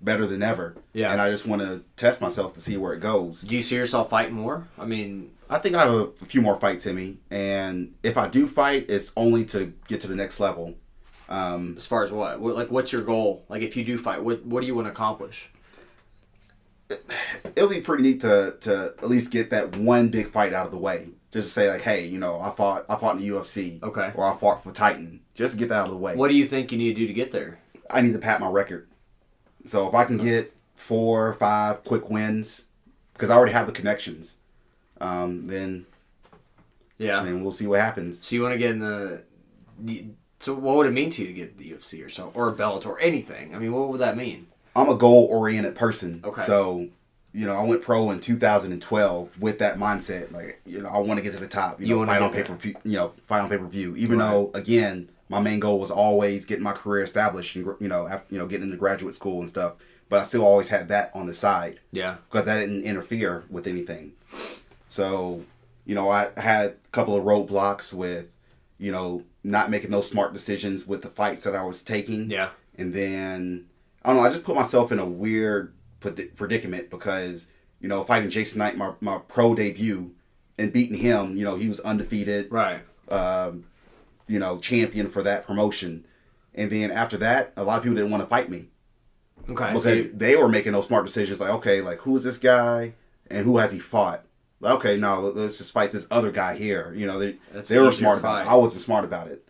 [SPEAKER 2] better than ever.
[SPEAKER 1] Yeah.
[SPEAKER 2] And I just want to test myself to see where it goes.
[SPEAKER 1] Do you see yourself fighting more? I mean,
[SPEAKER 2] I think I have a few more fights in me, and if I do fight, it's only to get to the next level.
[SPEAKER 1] As far as what? Like, what's your goal? Like, if you do fight, what do you want to accomplish?
[SPEAKER 2] It'll be pretty neat to at least get that one big fight out of the way. Just to say, like, hey, I fought in the UFC.
[SPEAKER 1] Okay.
[SPEAKER 2] Or I fought for Titan. Just to get that out of the way.
[SPEAKER 1] What do you think you need to do to get there?
[SPEAKER 2] I need to pat my record. So if I can get 4 or 5 quick wins, because I already have the connections, then we'll see what happens.
[SPEAKER 1] So you want to get in the so what would it mean to you to get the UFC or so, or a Bellator or anything? I mean, what would that mean?
[SPEAKER 2] I'm a goal-oriented person.
[SPEAKER 1] Okay.
[SPEAKER 2] So, I went pro in 2012 with that mindset. Like, I want to get to the top. Fight on pay-per-view. Even though, again, my main goal was always getting my career established and getting into graduate school and stuff. But I still always had that on the side.
[SPEAKER 1] Yeah.
[SPEAKER 2] Because that didn't interfere with anything. So, I had a couple of roadblocks with, not making those smart decisions with the fights that I was taking.
[SPEAKER 1] Yeah.
[SPEAKER 2] And then, I don't know, I just put myself in a weird predicament because, fighting Jason Knight, my pro debut, and beating him, he was undefeated.
[SPEAKER 1] Right.
[SPEAKER 2] Champion for that promotion. And then after that, a lot of people didn't want to fight me.
[SPEAKER 1] Okay.
[SPEAKER 2] Because they were making those smart decisions like, okay, like, who is this guy and who has he fought? Like, okay, no, let's just fight this other guy here. They were smart about it. I wasn't smart about it.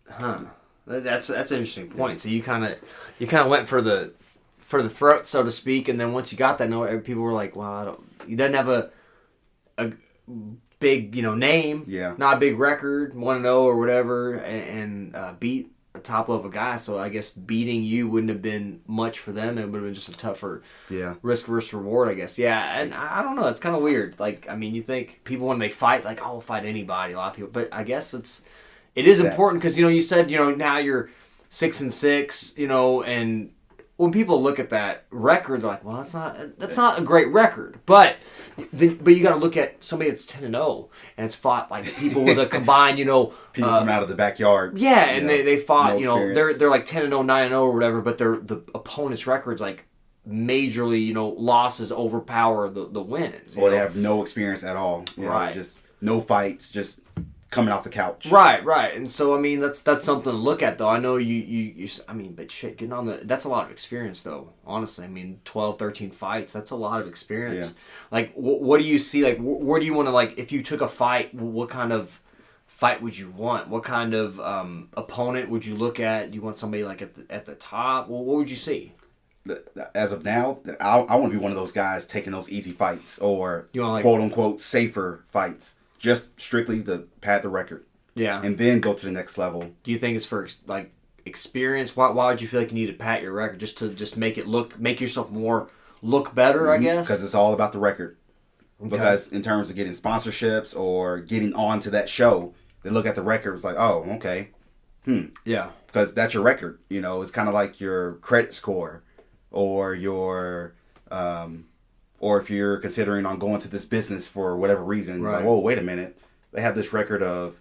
[SPEAKER 1] Huh. That's an interesting point. So you kind of went for the throat, so to speak, and then once you got that, people were like, "Well, he doesn't have a big name, not a big record, 1-0 or whatever, and beat a top level guy. So I guess beating you wouldn't have been much for them. It would have been just a tougher risk versus reward, I guess. Yeah, and I don't know. It's kind of weird. Like, I mean, you think people when they fight, like, oh, we'll fight anybody. A lot of people, but I guess it is important because you said now you're 6-6, and when people look at that record, they're like, well, that's not a great record. But you got to look at somebody that's 10-0 and it's fought like people with a combined,
[SPEAKER 2] people come out of the backyard.
[SPEAKER 1] Yeah, and they fought,
[SPEAKER 2] no
[SPEAKER 1] they're like 10-0, 9-0 or whatever, but the opponent's record's like majorly, losses overpower the wins.
[SPEAKER 2] Or they have no experience at all.
[SPEAKER 1] Right.
[SPEAKER 2] Just no fights, just coming off the couch.
[SPEAKER 1] Right. And so, I mean, that's something to look at, though. I know you I mean, but shit, getting on that's a lot of experience, though, honestly. I mean, 12, 13 fights, that's a lot of experience.
[SPEAKER 2] Yeah.
[SPEAKER 1] Like, what do you see? Like, where do you want to, like, if you took a fight, what kind of fight would you want? What kind of opponent would you look at? You want somebody, like, at the top? Well, what would you see?
[SPEAKER 2] As of now, I want to be one of those guys taking those easy fights or quote-unquote safer fights. Just strictly to pad the record.
[SPEAKER 1] Yeah.
[SPEAKER 2] And then go to the next level.
[SPEAKER 1] Do you think it's for, like, experience? Why would you feel like you need to pat your record? Just to make yourself more look better, I guess?
[SPEAKER 2] Because it's all about the record. Okay. Because in terms of getting sponsorships or getting on to that show, they look at the record, it's like, oh, okay.
[SPEAKER 1] Yeah.
[SPEAKER 2] Because that's your record. It's kind of like your credit score or your... or if you're considering on going to this business for whatever reason,
[SPEAKER 1] right.
[SPEAKER 2] Like, whoa, wait a minute. They have this record of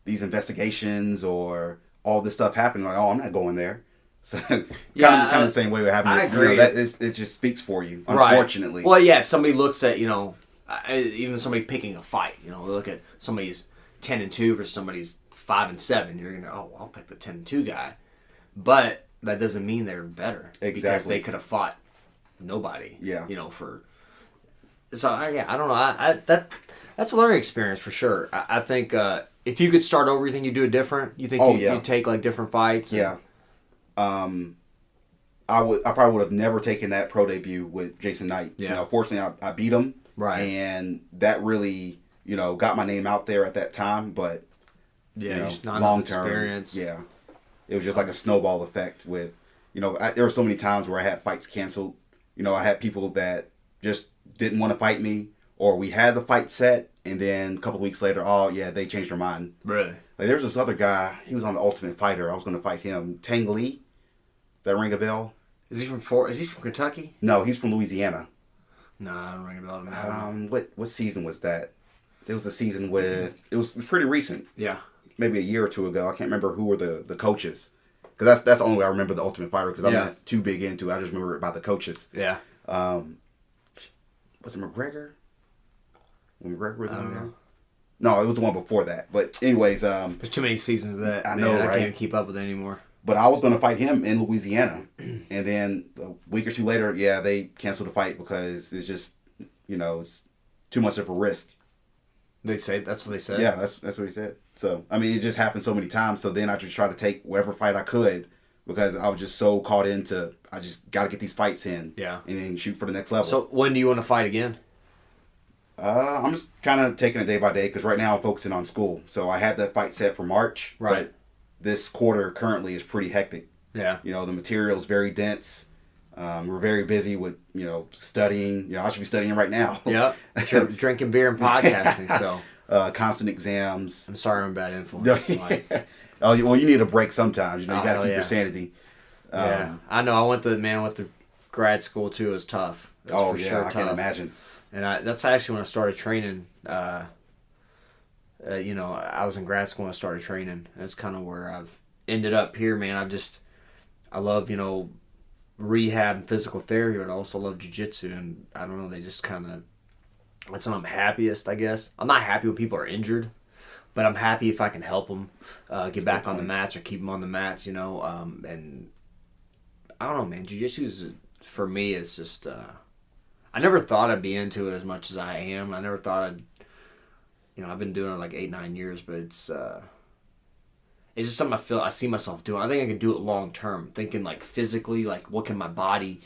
[SPEAKER 2] these investigations or all this stuff happening. Like, oh, I'm not going there. So kind of the same way we're having
[SPEAKER 1] I agree.
[SPEAKER 2] It just speaks for you, unfortunately.
[SPEAKER 1] Right. Well, yeah, if somebody looks at, even somebody picking a fight, they look at somebody's 10-2 versus somebody's 5-7, you're going to, I'll pick the 10-2 guy. But that doesn't mean they're better.
[SPEAKER 2] Exactly.
[SPEAKER 1] Because they could have fought nobody.
[SPEAKER 2] Yeah.
[SPEAKER 1] So, I don't know. That's a learning experience for sure. I think if you could start over, you think you'd do it different? You think you'd take, like, different fights?
[SPEAKER 2] Yeah. I probably would have never taken that pro debut with Jason Knight.
[SPEAKER 1] Yeah.
[SPEAKER 2] Fortunately, I beat him.
[SPEAKER 1] Right.
[SPEAKER 2] And that really, got my name out there at that time. But,
[SPEAKER 1] just not
[SPEAKER 2] long
[SPEAKER 1] enough
[SPEAKER 2] term,
[SPEAKER 1] experience.
[SPEAKER 2] Yeah. It was just like a snowball effect with, there were so many times where I had fights canceled. I had people that just didn't want to fight me, or we had the fight set, and then a couple weeks later, they changed their mind.
[SPEAKER 1] Really?
[SPEAKER 2] Like, there's this other guy, he was on the Ultimate Fighter. I was going to fight him. Tang Lee. Does that ring a bell?
[SPEAKER 1] Is he from Kentucky?
[SPEAKER 2] No, he's from Louisiana.
[SPEAKER 1] No, I don't ring a bell to me.
[SPEAKER 2] What season was that? There was a season with, it was pretty recent.
[SPEAKER 1] Yeah.
[SPEAKER 2] Maybe a year or two ago. I can't remember who were the coaches. Because that's the only way I remember the Ultimate Fighter, because I'm not too big into it. I just remember it by the coaches.
[SPEAKER 1] Yeah.
[SPEAKER 2] Was it McGregor? When McGregor was
[SPEAKER 1] I don't
[SPEAKER 2] in there?
[SPEAKER 1] know.
[SPEAKER 2] No, it was the one before that. But anyways,
[SPEAKER 1] there's too many seasons of that.
[SPEAKER 2] I know, right?
[SPEAKER 1] I can't even keep up with it anymore.
[SPEAKER 2] But I was going to fight him in Louisiana, and then a week or two later, they canceled the fight because it's just, it's too much of a risk.
[SPEAKER 1] That's what they said.
[SPEAKER 2] Yeah, that's what he said. So I mean, it just happened so many times. So then I just tried to take whatever fight I could, because I was just so caught into, I just got to get these fights in.
[SPEAKER 1] Yeah.
[SPEAKER 2] And then shoot for the next level.
[SPEAKER 1] So when do you want to fight again?
[SPEAKER 2] I'm just kind of taking it day by day, because right now I'm focusing on school. So I had that fight set for March.
[SPEAKER 1] Right.
[SPEAKER 2] But this quarter currently is pretty hectic.
[SPEAKER 1] Yeah.
[SPEAKER 2] The material is very dense. We're very busy with, studying. I should be studying right now.
[SPEAKER 1] Yep. Drinking beer and podcasting. So.
[SPEAKER 2] Constant exams.
[SPEAKER 1] I'm sorry I'm a bad influence.
[SPEAKER 2] Oh, well, you need a break sometimes. You got to keep your sanity.
[SPEAKER 1] Yeah, I know. I went to grad school too. It was tough. It was
[SPEAKER 2] I can imagine.
[SPEAKER 1] And that's actually when I started training. I was in grad school when I started training. That's kind of where I've ended up here, man. I love, rehab and physical therapy, but I also love jiu-jitsu. And I don't know, they just kind of, that's when I'm happiest, I guess. I'm not happy when people are injured, but I'm happy if I can help them get back on the mats or keep them on the mats, and I don't know, man. Jiu-jitsu for me, it's just, I never thought I'd be into it as much as I am. I never thought I've been doing it like 8-9 years, but it's just something I see myself doing. I think I can do it long term. Thinking like physically, like what can my body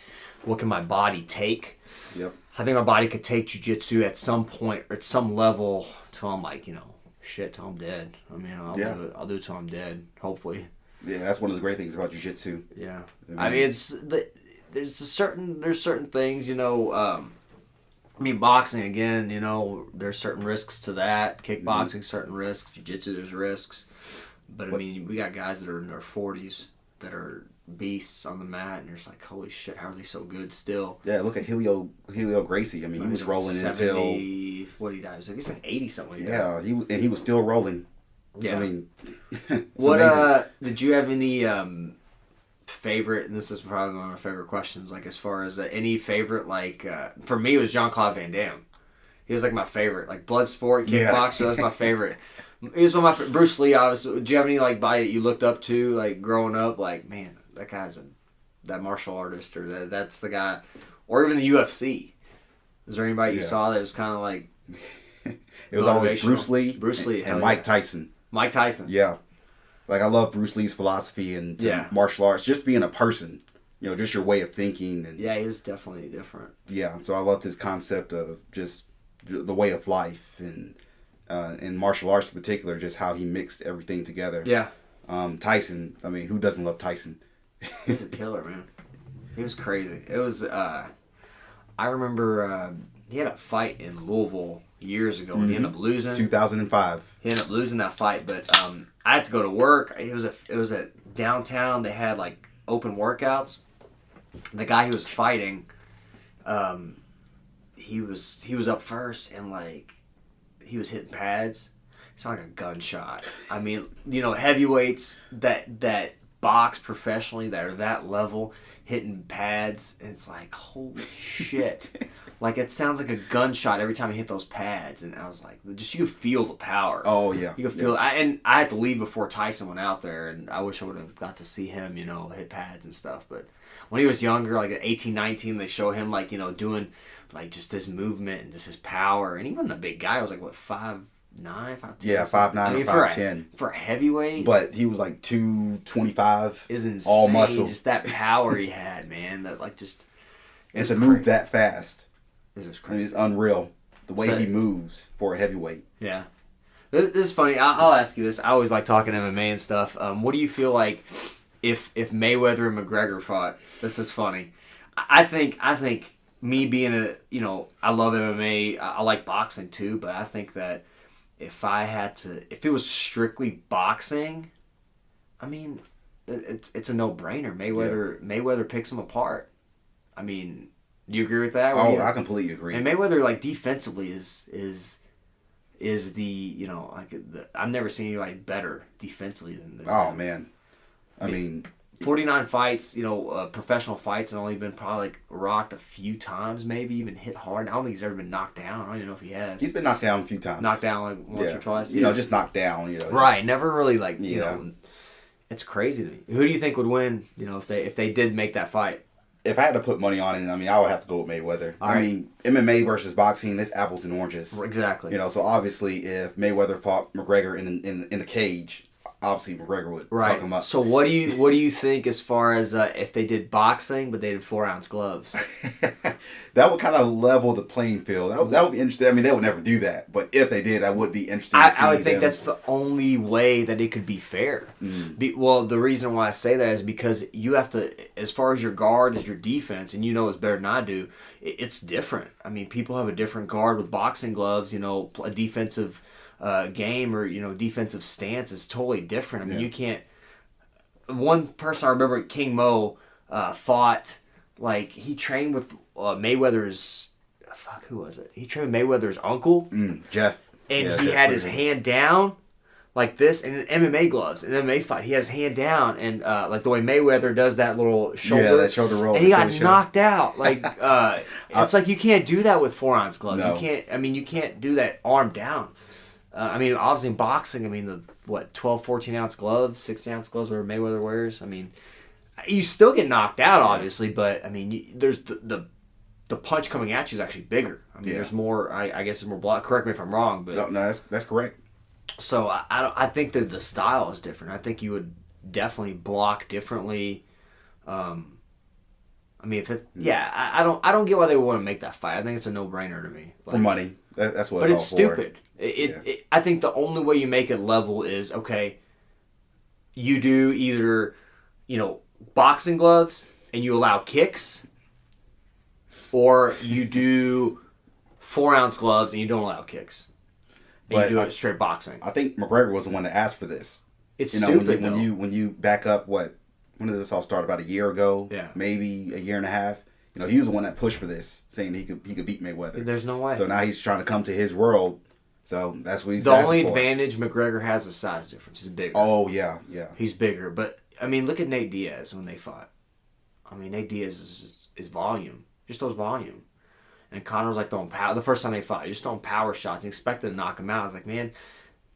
[SPEAKER 1] take?
[SPEAKER 2] Yep.
[SPEAKER 1] I think my body could take jiu-jitsu at some point or at some level till I'm like, till I'm dead. I mean, I'll do it till I'm dead, hopefully.
[SPEAKER 2] Yeah, that's one of the great things about jiu-jitsu.
[SPEAKER 1] Yeah. I mean, there's certain things, boxing again, there's certain risks to that. Kickboxing, certain risks. Jiu-jitsu, there's risks. But I mean, we got guys that are in their 40s that are beasts on the mat, and you're just like, holy shit, how are they so good still?
[SPEAKER 2] Yeah, look at Helio Gracie. I mean, he was rolling
[SPEAKER 1] 70, until what he died. He's like 80 something.
[SPEAKER 2] Yeah, he was still rolling.
[SPEAKER 1] Yeah.
[SPEAKER 2] I mean,
[SPEAKER 1] what did you have any favorite? And this is probably one of my favorite questions. Like as far as any favorite, like for me, it was Jean-Claude Van Damme. He was like my favorite, like Bloodsport, kickboxer. That's my favorite. He was one of my Bruce Lee. Obviously, do you have any like body that you looked up to, like growing up? Like, man, that guy's that martial artist, or that's the guy, or even the UFC. Is there anybody you saw that was kind of like?
[SPEAKER 2] It was always Bruce Lee, and Mike Tyson.
[SPEAKER 1] Mike Tyson.
[SPEAKER 2] Yeah, like I love Bruce Lee's philosophy and martial arts, just being a person. You know, just your way of thinking. And
[SPEAKER 1] yeah, he was definitely different.
[SPEAKER 2] Yeah, so I loved his concept of just the way of life and in martial arts in particular, just how he mixed everything together.
[SPEAKER 1] Yeah.
[SPEAKER 2] Tyson, I mean, who doesn't love Tyson?
[SPEAKER 1] He was a killer, man. He was crazy. It was, I remember he had a fight in Louisville years ago and he ended up losing.
[SPEAKER 2] 2005.
[SPEAKER 1] He ended up losing that fight, but I had to go to work. It was at downtown. They had like open workouts. The guy who was fighting, he was up first and like he was hitting pads. It's like a gunshot. I mean, you know, heavyweights that box professionally that are that level hitting pads, and it's like, holy shit. Like it sounds like a gunshot every time you hit those pads, and I was like, just you feel the power.
[SPEAKER 2] Oh yeah.
[SPEAKER 1] You can feel and I had to leave before Tyson went out there, and I wish I would have got to see him, you know, hit pads and stuff. But when he was younger, like at 18, 19, they show him like, you know, doing like just his movement and just his power, and he wasn't a big guy. I was like, what, 5'9", 5'10"?
[SPEAKER 2] Yeah, 5'9" or 5'10".
[SPEAKER 1] For a heavyweight.
[SPEAKER 2] But he was like 225.
[SPEAKER 1] Is insane.
[SPEAKER 2] All muscle.
[SPEAKER 1] Just that power he had, man. That like just.
[SPEAKER 2] And to move that fast.
[SPEAKER 1] This is
[SPEAKER 2] crazy. I mean, it's unreal. The way he moves for a heavyweight.
[SPEAKER 1] Yeah. This is funny. I'll ask you this. I always like talking MMA and stuff. What do you feel like if Mayweather and McGregor fought? This is funny. I think me being I love MMA. I like boxing too, but I think that if it was strictly boxing, I mean, it's a no-brainer. Mayweather picks him apart. I mean, do you agree with that?
[SPEAKER 2] Oh, I completely agree.
[SPEAKER 1] And Mayweather, like defensively, is the I've never seen anybody better defensively than.
[SPEAKER 2] Man, I mean.
[SPEAKER 1] 49 fights, professional fights, and only been probably like rocked a few times, maybe even hit hard. I don't think he's ever been knocked down. I don't even know if he has.
[SPEAKER 2] He's been knocked down a few times.
[SPEAKER 1] Knocked down like once or twice.
[SPEAKER 2] Just knocked down.
[SPEAKER 1] Right, never really like It's crazy to me. Who do you think would win? If they did make that fight.
[SPEAKER 2] If I had to put money on it, I mean, I would have to go with Mayweather. I mean, MMA versus boxing, it's apples and oranges.
[SPEAKER 1] Exactly.
[SPEAKER 2] So obviously, if Mayweather fought McGregor in the cage, obviously McGregor would fuck him up.
[SPEAKER 1] So what do you think as far as if they did boxing but they did 4-ounce gloves?
[SPEAKER 2] That would kind of level the playing field. That would be interesting. I mean, they would never do that, but if they did, that would be interesting. I would think
[SPEAKER 1] that's the only way that it could be fair. Well, the reason why I say that is because you have to, as far as your guard as your defense, and it's better than I do. It's different. I mean, people have a different guard with boxing gloves. A defensive game or defensive stance is totally different. I mean, you can't. One person I remember, King Mo, fought like he trained with Mayweather's. Who was it? He trained with Mayweather's uncle,
[SPEAKER 2] Jeff,
[SPEAKER 1] and he had his hand down like this, and in MMA gloves, in an MMA fight, he has his hand down, and like the way Mayweather does that little shoulder,
[SPEAKER 2] that shoulder roll,
[SPEAKER 1] and he got knocked out. Like it's like you can't do that with 4-ounce gloves.
[SPEAKER 2] No.
[SPEAKER 1] You can't. I mean, you can't do that arm down. I mean, obviously in boxing, I mean, the 12, 14-ounce gloves, 16-ounce gloves, whatever Mayweather wears. I mean, you still get knocked out, obviously, but I mean, there's the punch coming at you is actually bigger. I mean, there's more. I guess there's more block. Correct me if I'm wrong, but
[SPEAKER 2] no, that's correct.
[SPEAKER 1] So I think that the style is different. I think you would definitely block differently. I mean, I don't get why they would want to make that fight. I think it's a no-brainer to me.
[SPEAKER 2] For money, that's what.
[SPEAKER 1] But
[SPEAKER 2] it's all
[SPEAKER 1] stupid. I think the only way you make it level is you do either boxing gloves and you allow kicks, or you do 4-ounce gloves and you don't allow kicks. And you do it straight boxing.
[SPEAKER 2] I think McGregor was the one that asked for this.
[SPEAKER 1] It's stupid.
[SPEAKER 2] When you back up when did this all start? About a year ago?
[SPEAKER 1] Yeah.
[SPEAKER 2] Maybe a year and a half. You know, he was the one that pushed for this, saying he could beat Mayweather.
[SPEAKER 1] There's no way.
[SPEAKER 2] So now he's trying to come to his world. So that's what he's
[SPEAKER 1] the
[SPEAKER 2] asking
[SPEAKER 1] only
[SPEAKER 2] for.
[SPEAKER 1] advantage McGregor has is size difference. He's bigger.
[SPEAKER 2] Oh, yeah, yeah.
[SPEAKER 1] He's bigger. But, I mean, look at Nate Diaz when they fought. I mean, Nate Diaz is volume. Just throws volume. And Conor was like throwing power. The first time they fought, just throwing power shots and expected to knock him out. I was like, man,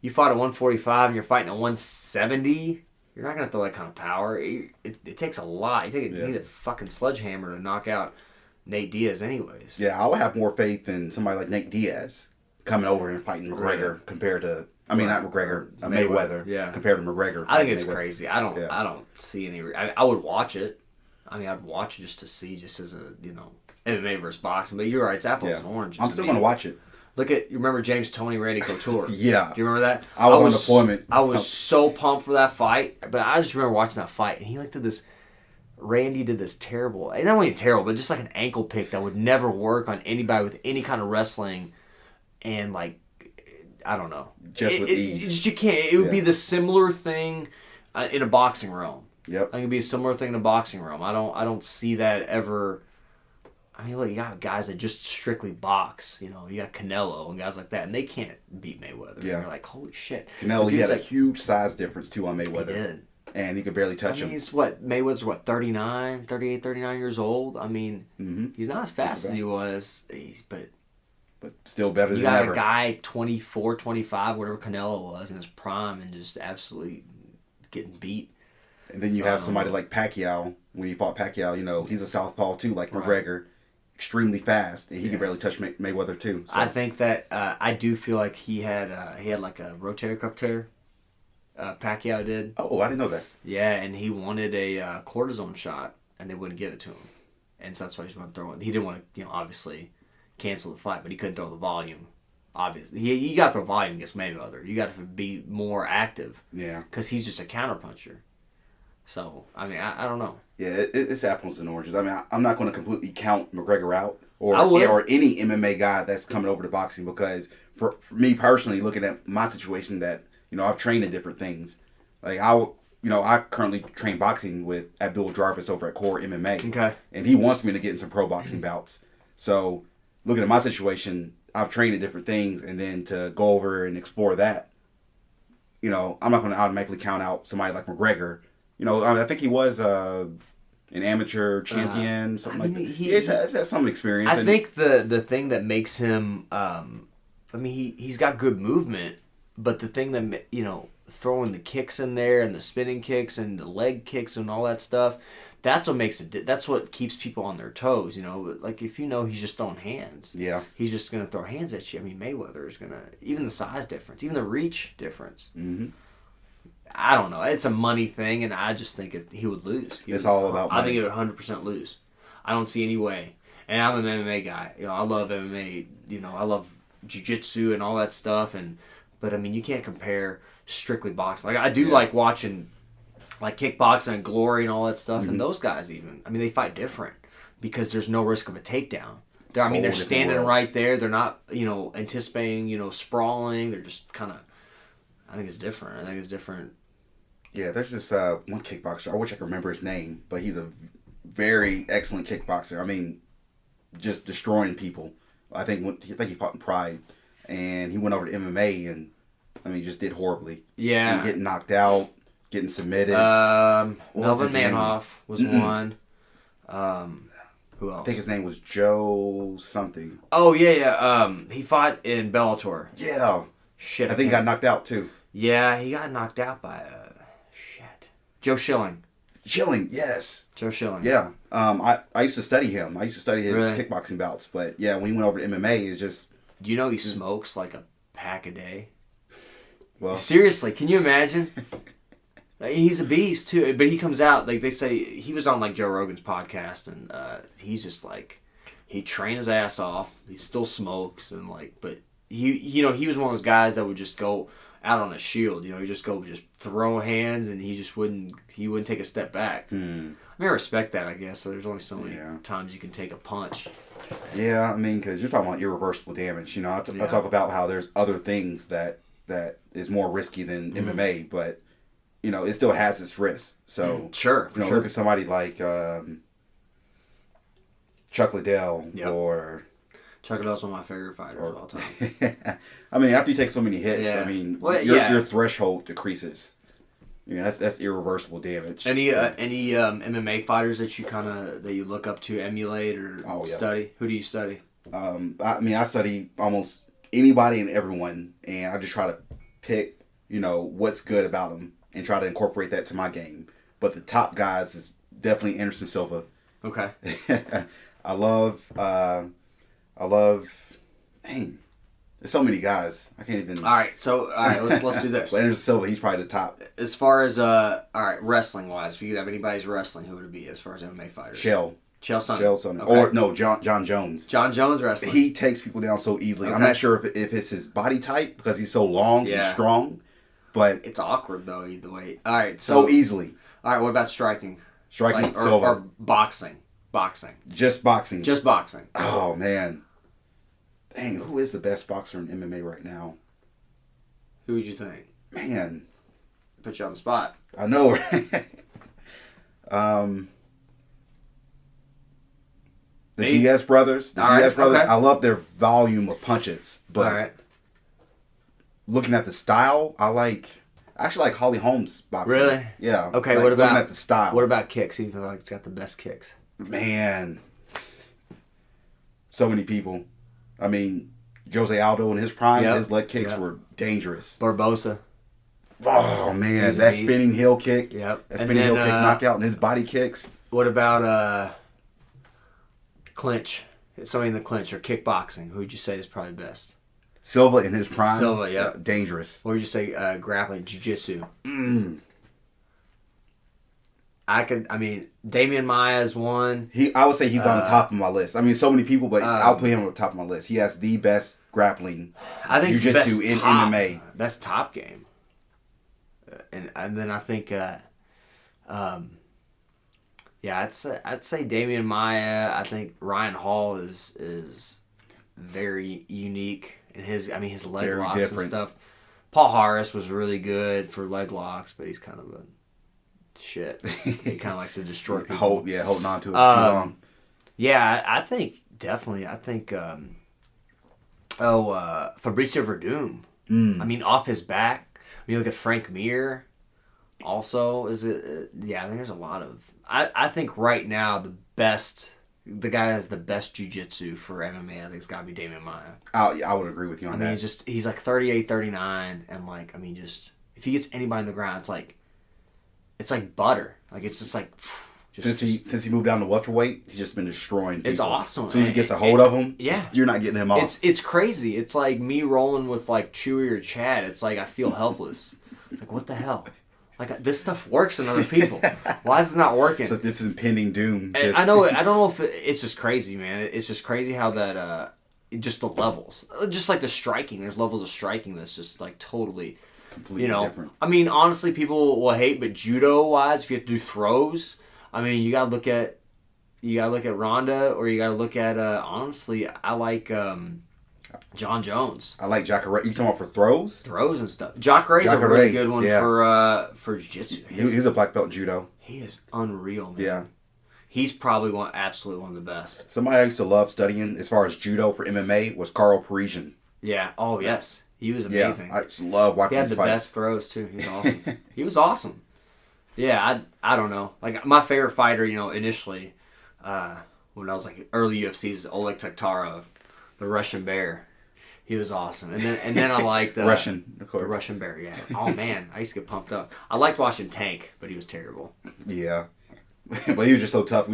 [SPEAKER 1] you fought at 145 and you're fighting at 170. You're not going to throw that kind of power. It takes a lot. You need a fucking sledgehammer to knock out Nate Diaz anyways.
[SPEAKER 2] Yeah, I would have more faith in somebody like Nate Diaz coming over and fighting McGregor compared to, I mean, not McGregor, Mayweather.
[SPEAKER 1] Yeah.
[SPEAKER 2] Compared to McGregor.
[SPEAKER 1] I think it's
[SPEAKER 2] Mayweather.
[SPEAKER 1] crazy. I don't see any. I would watch it. I mean, I'd watch it just to see, just as a, MMA versus boxing. But you're right, it's apples and oranges.
[SPEAKER 2] I'm still going to watch it.
[SPEAKER 1] Look at, you remember James Toney, Randy Couture?
[SPEAKER 2] Yeah.
[SPEAKER 1] Do you remember that?
[SPEAKER 2] I was on deployment.
[SPEAKER 1] I was so pumped for that fight, but I just remember watching that fight, and he did this, Randy did this terrible, not only terrible, but just like an ankle pick that would never work on anybody with any kind of wrestling, and like, I don't know.
[SPEAKER 2] Just with ease.
[SPEAKER 1] You can't, it would be the similar thing in a boxing realm.
[SPEAKER 2] Yep.
[SPEAKER 1] I think it'd be a similar thing in a boxing realm. I don't see that ever. I mean, look, you got guys that just strictly box. You got Canelo and guys like that, and they can't beat Mayweather.
[SPEAKER 2] Yeah.
[SPEAKER 1] You're like, holy shit.
[SPEAKER 2] Canelo, he had a huge size difference, too, on Mayweather.
[SPEAKER 1] He did.
[SPEAKER 2] And he could barely touch him.
[SPEAKER 1] Mayweather's 38, 39 years old? I mean, he's not as fast as he was, but
[SPEAKER 2] still better than
[SPEAKER 1] You
[SPEAKER 2] ever.
[SPEAKER 1] got a guy 24, 25, whatever Canelo was in his prime, and just absolutely getting beat.
[SPEAKER 2] And then you have somebody like Pacquiao. When he fought Pacquiao, he's a southpaw too, like McGregor. Extremely fast, and he could barely touch Mayweather too. So.
[SPEAKER 1] I think that I do feel like he had like a rotator cuff tear. Pacquiao did.
[SPEAKER 2] Oh, I didn't know that.
[SPEAKER 1] Yeah, and he wanted a cortisone shot, and they wouldn't give it to him, and so that's why he just wanted to throw it. He didn't want to, obviously, cancel the fight, but he couldn't throw the volume. Obviously, you got to throw volume against Mayweather. You got to be more active.
[SPEAKER 2] Yeah. Because
[SPEAKER 1] he's just a counterpuncher. So I mean, I don't know.
[SPEAKER 2] Yeah, it's apples and oranges. I mean, I'm not going to completely count McGregor out or any MMA guy that's coming over to boxing, because for me personally, looking at my situation, that I've trained in different things. Like I currently train boxing with Abdul Jarvis over at Core MMA.
[SPEAKER 1] Okay.
[SPEAKER 2] And he wants me to get in some pro boxing bouts. So looking at my situation, I've trained in different things, and then to go over and explore that, I'm not going to automatically count out somebody like McGregor. I think he was an amateur champion, something like that. He's had some experience.
[SPEAKER 1] I think the thing that makes him, he's got good movement, but the thing that, throwing the kicks in there and the spinning kicks and the leg kicks and all that stuff, that's what makes it. That's what keeps people on their toes. Like if he's just throwing hands.
[SPEAKER 2] Yeah.
[SPEAKER 1] He's just gonna throw hands at you. I mean, Mayweather is gonna, even the size difference, even the reach difference.
[SPEAKER 2] Mm-hmm.
[SPEAKER 1] I don't know. It's a money thing, and I just think he would lose.
[SPEAKER 2] It's all about money.
[SPEAKER 1] I think he would 100% lose. I don't see any way. And I'm an MMA guy. I love MMA. I love Jiu-Jitsu and all that stuff. But I mean, you can't compare strictly boxing. Like I do like watching, like kickboxing and Glory and all that stuff. And those guys even. I mean, they fight different because there's no risk of a takedown. They're standing right there. They're not, anticipating, sprawling. They're just kind of. I think it's different.
[SPEAKER 2] Yeah, there's this one kickboxer. I wish I could remember his name, but he's a very excellent kickboxer. I mean, just destroying people. I think he fought in Pride, and he went over to MMA, and just did horribly.
[SPEAKER 1] Yeah,
[SPEAKER 2] getting knocked out, getting submitted.
[SPEAKER 1] Melvin Manhoff was one. Who else?
[SPEAKER 2] I think his name was Joe something.
[SPEAKER 1] Oh yeah. He fought in Bellator.
[SPEAKER 2] Yeah.
[SPEAKER 1] Shit.
[SPEAKER 2] I think he got knocked out too.
[SPEAKER 1] Yeah, he got knocked out by Joe Schilling.
[SPEAKER 2] Schilling, yes.
[SPEAKER 1] Joe Schilling.
[SPEAKER 2] Yeah. I used to study him. I used to study his kickboxing bouts. But yeah, when he went over to MMA, it's just.
[SPEAKER 1] Do you know he smokes like a pack a day?
[SPEAKER 2] Well,
[SPEAKER 1] seriously, can you imagine? He's a beast too. But he comes out, like they say, he was on like Joe Rogan's podcast, and he's just like, he trained his ass off. He still smokes, and but he was one of those guys that would just go out on a shield. He just throw hands, and he wouldn't take a step back. I mean, I respect that, I guess. So there's only so many times you can take a punch.
[SPEAKER 2] Yeah, because you're talking about irreversible damage. I talk about how there's other things that is more risky than MMA, but it still has its risks. So
[SPEAKER 1] sure,
[SPEAKER 2] look at somebody like Chuck Liddell or.
[SPEAKER 1] Chuck Liddell's one of my favorite fighters of all time.
[SPEAKER 2] I mean, after you take so many hits, your threshold decreases. That's irreversible damage.
[SPEAKER 1] Any MMA fighters that you look up to, emulate or study? Who do you study?
[SPEAKER 2] I study almost anybody and everyone, and I just try to pick, what's good about them and try to incorporate that to my game. But the top guys is definitely Anderson Silva.
[SPEAKER 1] Okay.
[SPEAKER 2] I love. Dang, there's so many guys. I can't even.
[SPEAKER 1] All right, let's do this.
[SPEAKER 2] But Anderson Silva, he's probably the top.
[SPEAKER 1] As far as wrestling wise, if you could have anybody's wrestling, who would it be as far as MMA fighters?
[SPEAKER 2] Chael Sonnen.
[SPEAKER 1] Okay.
[SPEAKER 2] Or no, John Jones.
[SPEAKER 1] John Jones wrestling.
[SPEAKER 2] He takes people down so easily. Okay. I'm not sure if it's his body type because he's so long and strong, but
[SPEAKER 1] it's awkward though either way. All right,
[SPEAKER 2] so easily.
[SPEAKER 1] All right, what about striking?
[SPEAKER 2] Silva.
[SPEAKER 1] Or boxing.
[SPEAKER 2] Just boxing.
[SPEAKER 1] Oh
[SPEAKER 2] man. Dang, who is the best boxer in MMA right now?
[SPEAKER 1] Who would you think?
[SPEAKER 2] Man.
[SPEAKER 1] Put you on the spot.
[SPEAKER 2] I know, right? The Diaz brothers. Okay. I love their volume of punches. But looking at the style, I actually like Holly Holm's boxing.
[SPEAKER 1] Really?
[SPEAKER 2] Yeah.
[SPEAKER 1] Okay, what about
[SPEAKER 2] looking at the style?
[SPEAKER 1] What about kicks? Who do you feel like it's got the best kicks?
[SPEAKER 2] Man. So many people. I mean, Jose Aldo in his prime, his leg kicks were dangerous.
[SPEAKER 1] Barbosa.
[SPEAKER 2] Oh, man. That spinning heel kick.
[SPEAKER 1] Yep.
[SPEAKER 2] That spinning heel kick knockout and his body kicks.
[SPEAKER 1] What about clinch? Somebody in the clinch or kickboxing. Who would you say is probably best?
[SPEAKER 2] Silva in his prime.
[SPEAKER 1] Silva, yeah.
[SPEAKER 2] Dangerous.
[SPEAKER 1] What would you say grappling, jiu-jitsu? Damian Maia is one.
[SPEAKER 2] I would say he's on the top of my list. I mean, so many people, but I'll put him on the top of my list. He has the best grappling jiu-jitsu in MMA.
[SPEAKER 1] Best top game. And then I think, I'd say Damian Maia. I think Ryan Hall is very unique in his leg
[SPEAKER 2] very
[SPEAKER 1] locks
[SPEAKER 2] different.
[SPEAKER 1] and stuff. Paul Harris was really good for leg locks, but he's kind of a shit. He kind of likes to destroy people.
[SPEAKER 2] Holding on to it too long.
[SPEAKER 1] Yeah, I think definitely. I think Fabricio Verdum. I mean, off his back. When you look at Frank Mir, also I think there's a lot of. I think right now the guy that has the best jiu-jitsu for MMA, I think it's got to be Damian Maia.
[SPEAKER 2] I would agree with you on that.
[SPEAKER 1] I mean, he's like 38, 39, and just if he gets anybody in the ground, it's like butter. Like it's just like.
[SPEAKER 2] Since he moved down to welterweight, he's just been destroying people.
[SPEAKER 1] It's awesome.
[SPEAKER 2] As soon as he gets a hold of him, you're not getting him off.
[SPEAKER 1] It's crazy. It's like me rolling with like Chewy or Chad. It's like I feel helpless. It's like, what the hell? Like this stuff works in other people. Why is it not working?
[SPEAKER 2] So this is impending doom.
[SPEAKER 1] I know. I don't know if it's just crazy, man. It's just crazy how that just the levels, just like the striking. There's levels of striking that's just like totally
[SPEAKER 2] completely different.
[SPEAKER 1] I mean, honestly, people will hate, but judo wise, if you have to do throws. I mean, you gotta look at Ronda, or you gotta look at honestly, I like John Jones.
[SPEAKER 2] I like Jacare. You talking about for throws?
[SPEAKER 1] Throws and stuff. Jacare's a really good one for jiu-jitsu.
[SPEAKER 2] He's a black belt in judo.
[SPEAKER 1] He is unreal, man.
[SPEAKER 2] Yeah.
[SPEAKER 1] He's probably absolutely one of the best.
[SPEAKER 2] Somebody I used to love studying as far as judo for MMA was Carl Parisian.
[SPEAKER 1] Yeah. Oh yes, he was amazing.
[SPEAKER 2] Yeah, I just love watching his fights.
[SPEAKER 1] He had the best throws too. He's awesome. He was awesome. Yeah, I don't know. Like my favorite fighter, initially, when I was like early UFC is Oleg Taktarov, the Russian Bear. He was awesome. And then I liked
[SPEAKER 2] Russian, of course.
[SPEAKER 1] The Russian Bear. Yeah. Oh man, I used to get pumped up. I liked watching Tank, but he was terrible.
[SPEAKER 2] Yeah, but he was just so tough.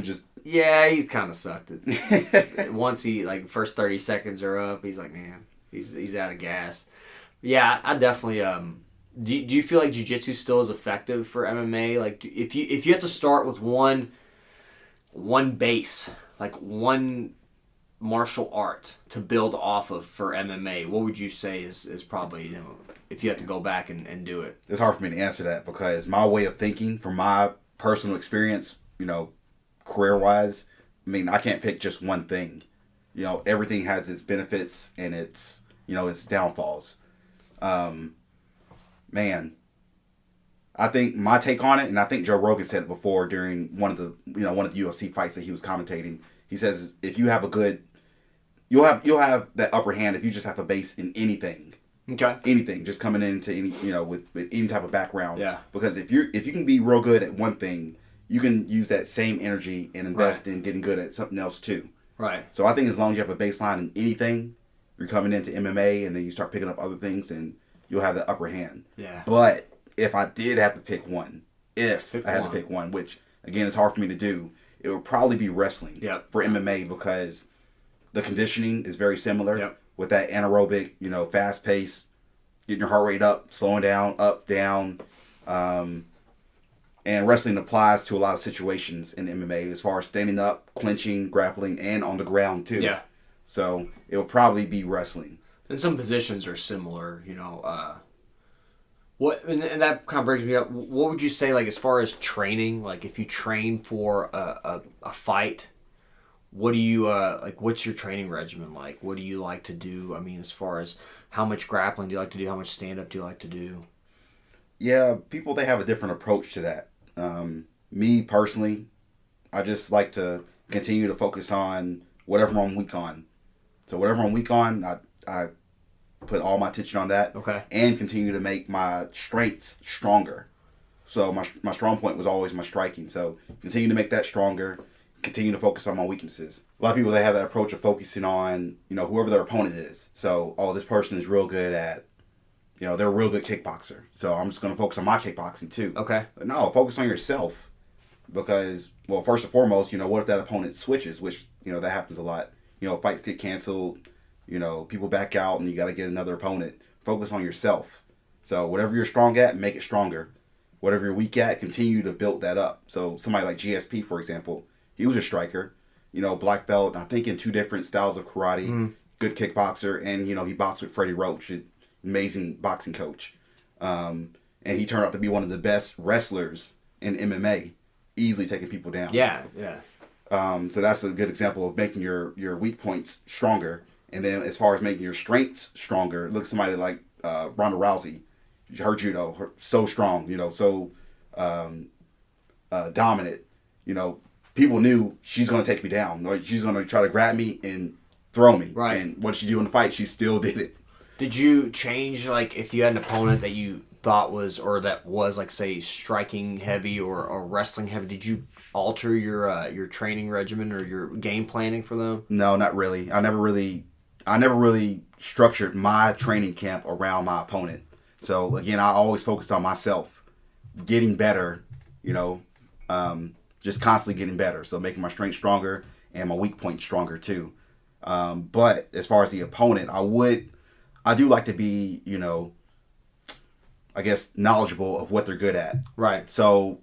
[SPEAKER 1] Yeah, he kind of sucked it. Once he first 30 seconds are up, he's like, man, he's out of gas. Yeah, I definitely Do you feel like jiu-jitsu still is effective for MMA? Like if you have to start with one base, like one martial art to build off of for MMA, what would you say is probably, if you have to go back and do it?
[SPEAKER 2] It's hard for me to answer that because my way of thinking from my personal experience, career-wise, I mean, I can't pick just one thing. Everything has its benefits and its downfalls. Man, I think my take on it, and I think Joe Rogan said it before during one of the UFC fights that he was commentating. He says if you have a good, you'll have that upper hand if you just have a base in anything.
[SPEAKER 1] Okay.
[SPEAKER 2] Anything, just coming into any with any type of background.
[SPEAKER 1] Yeah.
[SPEAKER 2] Because if you can be real good at one thing, you can use that same energy and invest in getting good at something else too.
[SPEAKER 1] Right.
[SPEAKER 2] So I think as long as you have a baseline in anything, you're coming into MMA and then you start picking up other things and you'll have the upper hand.
[SPEAKER 1] Yeah.
[SPEAKER 2] But if I did have to pick one, to pick one, which again is hard for me to do, it would probably be wrestling for MMA because the conditioning is very similar with that anaerobic, fast pace, getting your heart rate up, slowing down, up, down. And wrestling applies to a lot of situations in MMA as far as standing up, clinching, grappling, and on the ground too.
[SPEAKER 1] Yeah.
[SPEAKER 2] So it will probably be wrestling.
[SPEAKER 1] And some positions are similar, What and that kind of brings me up. What would you say, like as far as training? Like if you train for a fight, what do you like? What's your training regimen like? What do you like to do? I mean, as far as how much grappling do you like to do? How much stand up do you like to do?
[SPEAKER 2] Yeah, people they have a different approach to that. Me personally, I just like to continue to focus on whatever I'm weak on. So whatever I'm weak on, I put all my attention on that.
[SPEAKER 1] Okay. And
[SPEAKER 2] continue to make my strengths stronger. So my strong point was always my striking. So continue to make that stronger. Continue to focus on my weaknesses. A lot of people, they have that approach of focusing on, whoever their opponent is. So, this person is real good at, they're a real good kickboxer. So I'm just going to focus on my kickboxing too.
[SPEAKER 1] Okay.
[SPEAKER 2] But no, focus on yourself. Because, well, first and foremost, what if that opponent switches, which, that happens a lot. Fights get canceled, people back out and you got to get another opponent. Focus on yourself. So whatever you're strong at, make it stronger. Whatever you're weak at, continue to build that up. So somebody like GSP, for example, he was a striker, black belt, I think in 2 different styles of karate, good kickboxer, and, he boxed with Freddie Roach, an amazing boxing coach. And he turned out to be one of the best wrestlers in MMA, easily taking people down.
[SPEAKER 1] Yeah.
[SPEAKER 2] So that's a good example of making your weak points stronger. And then as far as making your strengths stronger, look at somebody like Ronda Rousey, her judo, so strong, so dominant, people knew she's going to take me down. Or she's going to try to grab me and throw me.
[SPEAKER 1] Right.
[SPEAKER 2] And what did she do in the fight? She still did it.
[SPEAKER 1] Did you change, like, if you had an opponent that you thought was, or that was, like, say, striking heavy or wrestling heavy, did you alter your training regimen or your game planning for them?
[SPEAKER 2] No, not really. I never really structured my training camp around my opponent. So, again, I always focused on myself, getting better, just constantly getting better. So making my strength stronger and my weak point stronger too. But as far as the opponent, I do like to be, I guess, knowledgeable of what they're good at.
[SPEAKER 1] Right.
[SPEAKER 2] So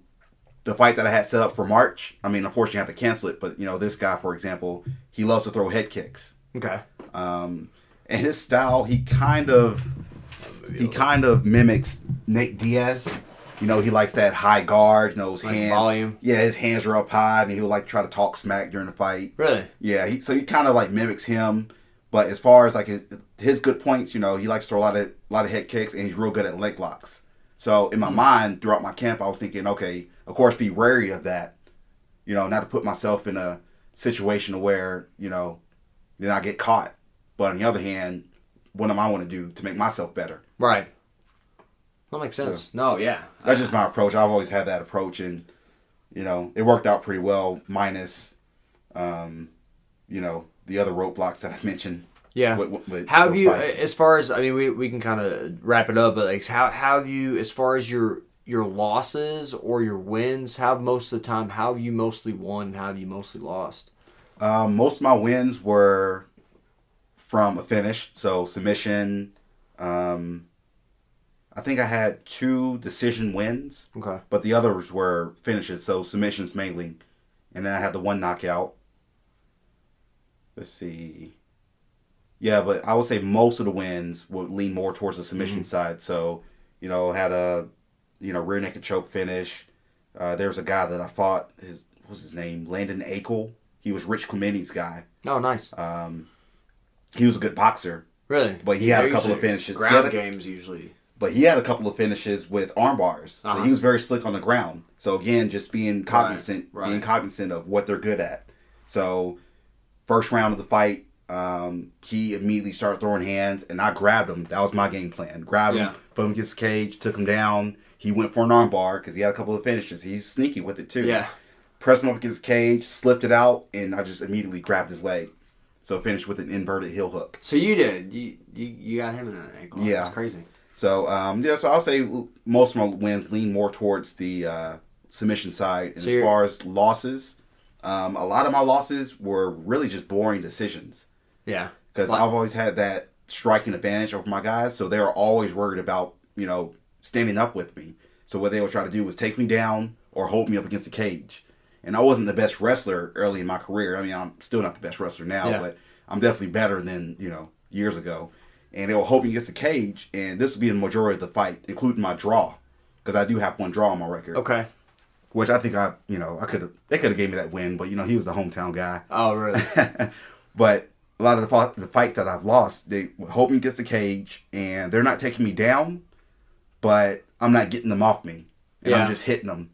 [SPEAKER 2] the fight that I had set up for March, I mean, unfortunately I had to cancel it, but this guy, for example, he loves to throw head kicks.
[SPEAKER 1] Okay.
[SPEAKER 2] And his style, he kind of mimics Nate Diaz. He likes that high guard, his
[SPEAKER 1] like
[SPEAKER 2] hands.
[SPEAKER 1] Volume.
[SPEAKER 2] Yeah, his hands are up high, and he'll like try to talk smack during the fight.
[SPEAKER 1] Really?
[SPEAKER 2] Yeah, he kind of like mimics him. But as far as like his good points, he likes to throw a lot of head kicks, and he's real good at leg locks. So in my mind, throughout my camp, I was thinking, okay, of course, be wary of that. Not to put myself in a situation where then I get caught. But on the other hand, what am I want to do to make myself better?
[SPEAKER 1] Right. That makes sense. Yeah. No, yeah.
[SPEAKER 2] That's just my approach. I've always had that approach, and it worked out pretty well. Minus, the other roadblocks that I mentioned.
[SPEAKER 1] Yeah.
[SPEAKER 2] With
[SPEAKER 1] how have you,
[SPEAKER 2] fights.
[SPEAKER 1] as far as, I mean, we can kind of wrap it up, but like, how have you, as far as your losses or your wins, most of the time, how have you mostly won and how have you mostly lost?
[SPEAKER 2] Most of my wins were from a finish, so submission. I think I had 2 decision wins.
[SPEAKER 1] Okay.
[SPEAKER 2] But the others were finishes, so submissions mainly. And then I had the 1 knockout. Let's see. Yeah, but I would say most of the wins would lean more towards the submission side. So, had a, rear naked choke finish. There's a guy that I fought. What was his name? Landon Akel. He was Rich Clementi's guy.
[SPEAKER 1] Oh, nice.
[SPEAKER 2] He was a good boxer.
[SPEAKER 1] Really?
[SPEAKER 2] But he had a couple of finishes.
[SPEAKER 1] Ground games usually.
[SPEAKER 2] But he had a couple of finishes with arm bars. He was very slick on the ground. So again, just being cognizant, being cognizant of what they're good at. So first round of the fight, he immediately started throwing hands, and I grabbed him. That was my game plan. Grabbed him, put him against the cage, took him down. He went for an arm bar because he had a couple of finishes. He's sneaky with it too.
[SPEAKER 1] Yeah.
[SPEAKER 2] Pressed him up against the cage, slipped it out, and I just immediately grabbed his leg. So finished with an inverted heel hook.
[SPEAKER 1] So you did. You got him in an ankle. Yeah. That's crazy.
[SPEAKER 2] So, so I'll say most of my wins lean more towards the submission side. And as far as losses, a lot of my losses were really just boring decisions.
[SPEAKER 1] Yeah.
[SPEAKER 2] Because I've always had that striking advantage over my guys, so they were always worried about, standing up with me. So what they would try to do was take me down or hold me up against the cage. And I wasn't the best wrestler early in my career. I mean, I'm still not the best wrestler now, but I'm definitely better than, years ago. And they were hoping against the cage, and this would be the majority of the fight, including my draw, because I do have one draw on my record.
[SPEAKER 1] Okay.
[SPEAKER 2] Which I think they could have gave me that win, but he was the hometown guy.
[SPEAKER 1] Oh, really?
[SPEAKER 2] But a lot of the fights that I've lost, they were hoping against the cage, and they're not taking me down, but I'm not getting them off me, and I'm just hitting them.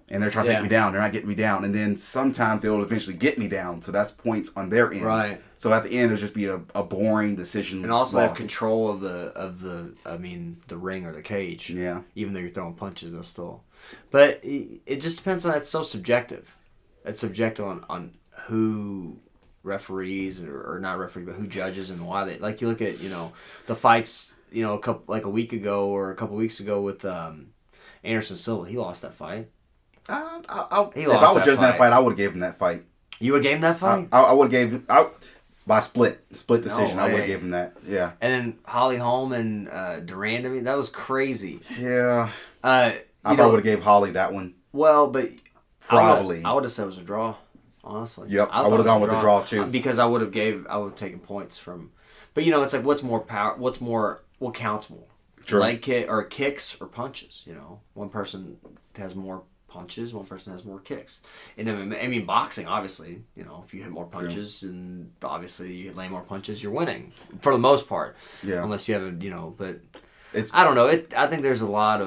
[SPEAKER 2] And they're trying to take me down. They're not getting me down. And then sometimes they'll eventually get me down. So that's points on their end.
[SPEAKER 1] Right.
[SPEAKER 2] So at the end, it'll just be a boring decision.
[SPEAKER 1] And also
[SPEAKER 2] loss.
[SPEAKER 1] they have control of the ring or the cage.
[SPEAKER 2] Yeah.
[SPEAKER 1] Even though you're throwing punches, they'll still. But it just depends on, it's so subjective. It's subjective on who referees or not referees, but who judges and why they, like you look at, the fights, a week ago or a couple weeks ago with Anderson Silva. He lost that fight.
[SPEAKER 2] If I was judging that fight, I would have gave him that fight.
[SPEAKER 1] You would have gave him that fight?
[SPEAKER 2] I would have gave him by split decision. I would have given him that. Yeah.
[SPEAKER 1] And then Holly Holm and Durand. I mean, that was crazy.
[SPEAKER 2] Yeah. I probably would have gave Holly that one.
[SPEAKER 1] Well, but
[SPEAKER 2] probably
[SPEAKER 1] I would have said it was a draw. Honestly.
[SPEAKER 2] Yep. I would have gone with the draw too
[SPEAKER 1] because I would have taken points from. But it's like what's more power? What counts more?
[SPEAKER 2] True.
[SPEAKER 1] Leg kick or kicks or punches? One person has more punches, one person has more kicks. And I mean, boxing, obviously, if you hit more punches and obviously you land more punches, you're winning for the most part.
[SPEAKER 2] Yeah.
[SPEAKER 1] Unless you have but I don't know. I think there's a lot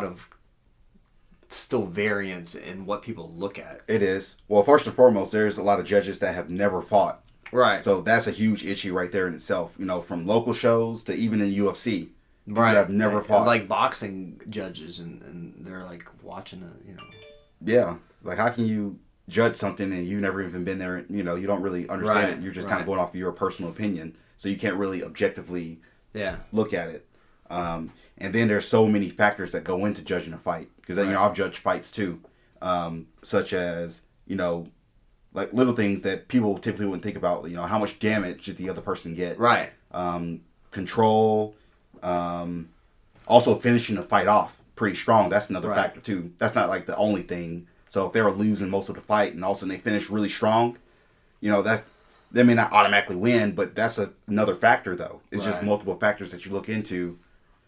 [SPEAKER 1] of still variance in what people look at.
[SPEAKER 2] It is. Well, first and foremost, there's a lot of judges that have never fought.
[SPEAKER 1] Right.
[SPEAKER 2] So that's a huge issue right there in itself. From local shows to even in UFC.
[SPEAKER 1] Right.
[SPEAKER 2] I've never fought.
[SPEAKER 1] Like boxing judges and they're like watching it,
[SPEAKER 2] Yeah. Like how can you judge something and you've never even been there, you don't really understand it. You're just kind of going off of your personal opinion. So you can't really objectively look at it. And then there's so many factors that go into judging a fight. Because I've judged fights too. Such as, like little things that people typically wouldn't think about, how much damage did the other person get?
[SPEAKER 1] Right.
[SPEAKER 2] Control. Also finishing the fight off pretty strong. That's another factor too. That's not like the only thing. So if they were losing most of the fight and all of a sudden they finish really strong, they may not automatically win, but that's another factor though. It's just multiple factors that you look into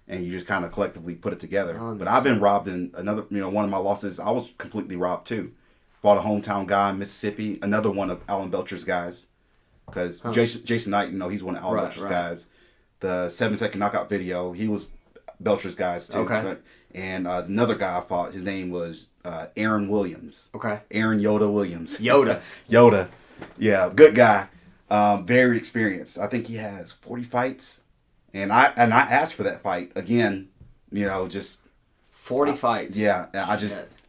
[SPEAKER 2] and you just kind of collectively put it together. But I've been robbed in another, one of my losses, I was completely robbed too. Fought a hometown guy in Mississippi, another one of Alan Belcher's guys. Because Jason Knight, he's one of Alan Belcher's guys. The 7-second knockout video, he was Belcher's guys too.
[SPEAKER 1] Okay.
[SPEAKER 2] And another guy I fought, his name was Aaron Williams.
[SPEAKER 1] Okay.
[SPEAKER 2] Aaron Yoda Williams.
[SPEAKER 1] Yoda.
[SPEAKER 2] Yoda. Yeah, good guy. Very experienced. I think he has 40 fights. And I asked for that fight again, just
[SPEAKER 1] 40 fights.
[SPEAKER 2] Yeah,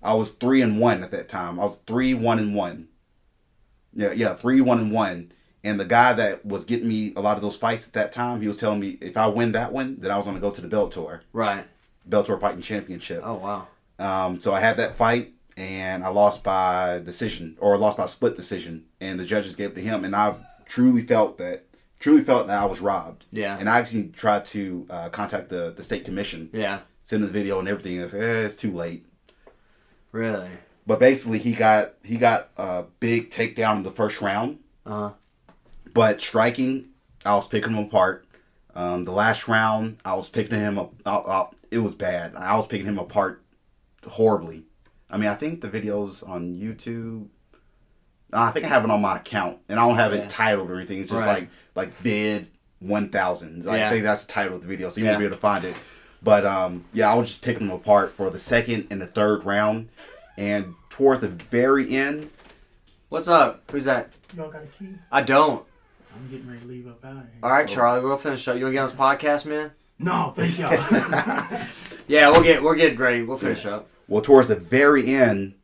[SPEAKER 2] I was 3-1 at that time. I was 3-1-1. Yeah, 3-1-1. And the guy that was getting me a lot of those fights at that time, he was telling me if I win that one, then I was going to go to the Bellator.
[SPEAKER 1] Right.
[SPEAKER 2] Bellator Fighting Championship.
[SPEAKER 1] Oh, wow.
[SPEAKER 2] So I had that fight, and I lost by decision, or lost by split decision, and the judges gave it to him. And I truly felt that I was robbed.
[SPEAKER 1] Yeah.
[SPEAKER 2] And I actually tried to contact the state commission.
[SPEAKER 1] Yeah.
[SPEAKER 2] Send them the video and everything. And I said, it's too late.
[SPEAKER 1] Really?
[SPEAKER 2] But basically, he got a big takedown in the first round.
[SPEAKER 1] Uh-huh.
[SPEAKER 2] But striking, I was picking him apart. The last round, I was picking him up. It was bad. I was picking him apart horribly. I mean, I think the video's on YouTube. I think I have it on my account, and I don't have it titled or anything. It's just like vid 1000. Like,
[SPEAKER 1] Yeah.
[SPEAKER 2] I think that's the title of the video, so you won't be able to find it. But I was just picking them apart for the second and the third round, and towards the very end.
[SPEAKER 1] What's up? Who's that?
[SPEAKER 3] Y'all got a key?
[SPEAKER 1] I don't.
[SPEAKER 3] I'm getting ready to leave up out of here.
[SPEAKER 1] All right, Charlie, we'll finish up. You want to get on this podcast, man?
[SPEAKER 3] No, thank y'all.
[SPEAKER 1] Yeah, we're getting ready. We'll finish up.
[SPEAKER 2] Well, towards the very end,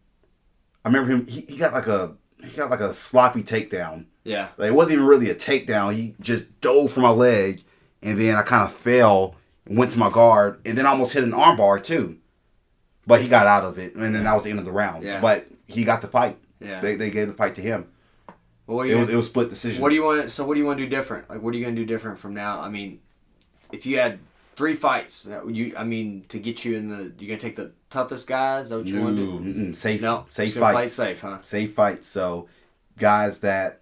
[SPEAKER 2] I remember him. He got like a sloppy takedown.
[SPEAKER 1] Yeah.
[SPEAKER 2] Like, it wasn't even really a takedown. He just dove for my leg, and then I kind of fell and went to my guard, and then almost hit an armbar too. But he got out of it, and then that was the end of the round.
[SPEAKER 1] Yeah.
[SPEAKER 2] But he got the fight.
[SPEAKER 1] Yeah.
[SPEAKER 2] They gave the fight to him.
[SPEAKER 1] Well,
[SPEAKER 2] It was split decision.
[SPEAKER 1] What do you want to do different? Like, what are you going to do different from now? I mean, if you had 3 fights, to get you in the, you going to take the toughest guys? Is that what you want to do?
[SPEAKER 2] Safe.
[SPEAKER 1] No,
[SPEAKER 2] Safe
[SPEAKER 1] just gonna play
[SPEAKER 2] fights.
[SPEAKER 1] it safe, huh?
[SPEAKER 2] Safe fights. So, guys that,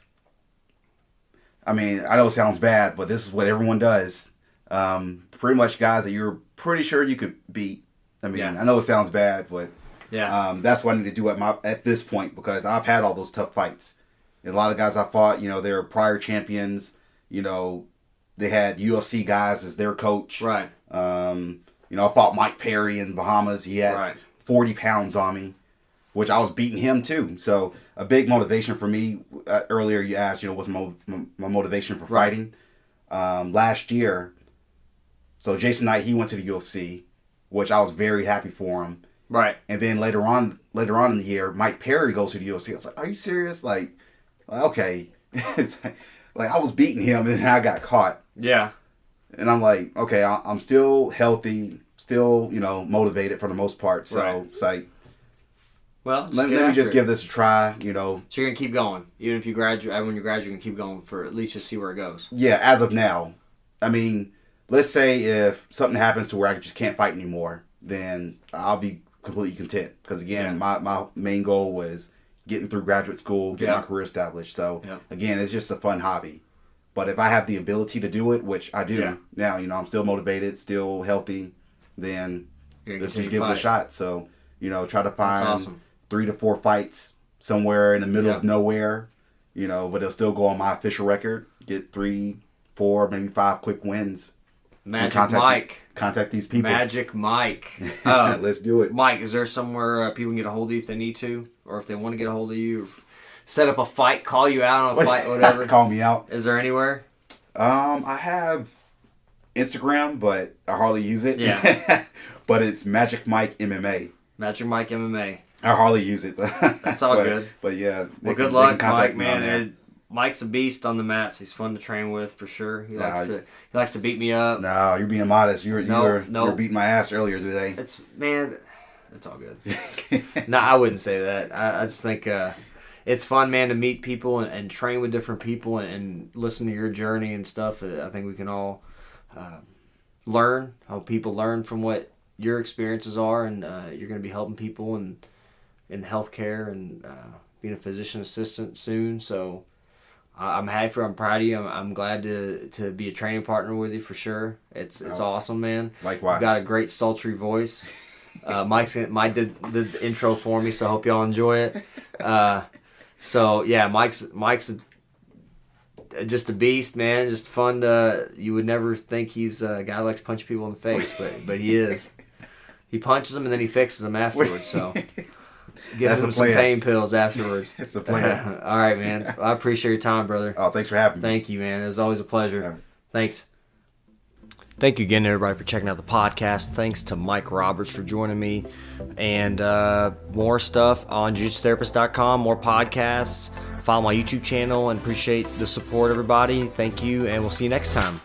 [SPEAKER 2] I mean, I know it sounds bad, but this is what everyone does. Pretty much guys that you're pretty sure you could beat. I mean, I know it sounds bad, but that's what I need to do at this point, because I've had all those tough fights. And a lot of guys I fought, they're prior champions. They had UFC guys as their coach.
[SPEAKER 1] Right.
[SPEAKER 2] I fought Mike Perry in Bahamas. He had 40 pounds on me, which I was beating him too. So a big motivation for me. Earlier you asked, what's my motivation for fighting? Last year, so Jason Knight, he went to the UFC, which I was very happy for him.
[SPEAKER 1] Right.
[SPEAKER 2] And then later on in the year, Mike Perry goes to the UFC. I was like, are you serious? Like okay. It's like I was beating him and then I got caught.
[SPEAKER 1] Yeah.
[SPEAKER 2] And I'm like, okay, I'm still healthy, still, motivated for the most part. So it's like,
[SPEAKER 1] well,
[SPEAKER 2] let me just give this a try,
[SPEAKER 1] So you're going to keep going. Even if you graduate, when you graduate, you're going to keep going for at least just see where it goes.
[SPEAKER 2] Yeah, as of now. I mean, let's say if something happens to where I just can't fight anymore, then I'll be completely content. Because again, my main goal was getting through graduate school, getting my career established. So again, it's just a fun hobby. But if I have the ability to do it, which I do now, I'm still motivated, still healthy, then let's just give it a shot. So, try to find 3 to 4 fights somewhere in the middle of nowhere, but it'll still go on my official record. Get 3, 4, maybe 5 quick wins. Contact these people.
[SPEAKER 1] Magic Mike.
[SPEAKER 2] Let's do it.
[SPEAKER 1] Mike, is there somewhere people can get a hold of you if they need to? Or if they want to get a hold of you? Or set up a fight, call you out on a fight, whatever.
[SPEAKER 2] Call me out.
[SPEAKER 1] Is there anywhere?
[SPEAKER 2] I have Instagram, but I hardly use it.
[SPEAKER 1] Yeah.
[SPEAKER 2] But it's Magic Mike MMA.
[SPEAKER 1] Magic Mike MMA.
[SPEAKER 2] I hardly use it.
[SPEAKER 1] That's all good.
[SPEAKER 2] But yeah.
[SPEAKER 1] Well, good luck, Mike, man. Mike's a beast on the mats. He's fun to train with for sure. He likes to beat me up.
[SPEAKER 2] No, you're being modest. You were beating my ass earlier today.
[SPEAKER 1] It's all good. No, I wouldn't say that. I just think it's fun, man, to meet people and train with different people and listen to your journey and stuff. I think we can all learn, how people learn from what your experiences are, and you're going to be helping people in healthcare and being a physician assistant soon. So I'm happy. I'm proud of you. I'm glad to be a training partner with you for sure. It's awesome, man.
[SPEAKER 2] Likewise.
[SPEAKER 1] You've got a great sultry voice. Mike did the intro for me, so I hope y'all enjoy it. So yeah, Mike's just a beast, man. Just fun to. You would never think he's a guy who likes to punch people in the face, but he is. He punches them and then he fixes them afterwards. So gives them some pain pills afterwards.
[SPEAKER 2] That's the plan.
[SPEAKER 1] All right, man. I appreciate your time, brother.
[SPEAKER 2] Oh, thanks for having me.
[SPEAKER 1] Thank you, man. It was always a pleasure.
[SPEAKER 2] Yeah.
[SPEAKER 1] Thanks. Thank you again, everybody, for checking out the podcast. Thanks to Mike Roberts for joining me. And more stuff on jiu-jitsutherapist.com, more podcasts. Follow my YouTube channel and appreciate the support, everybody. Thank you, and we'll see you next time.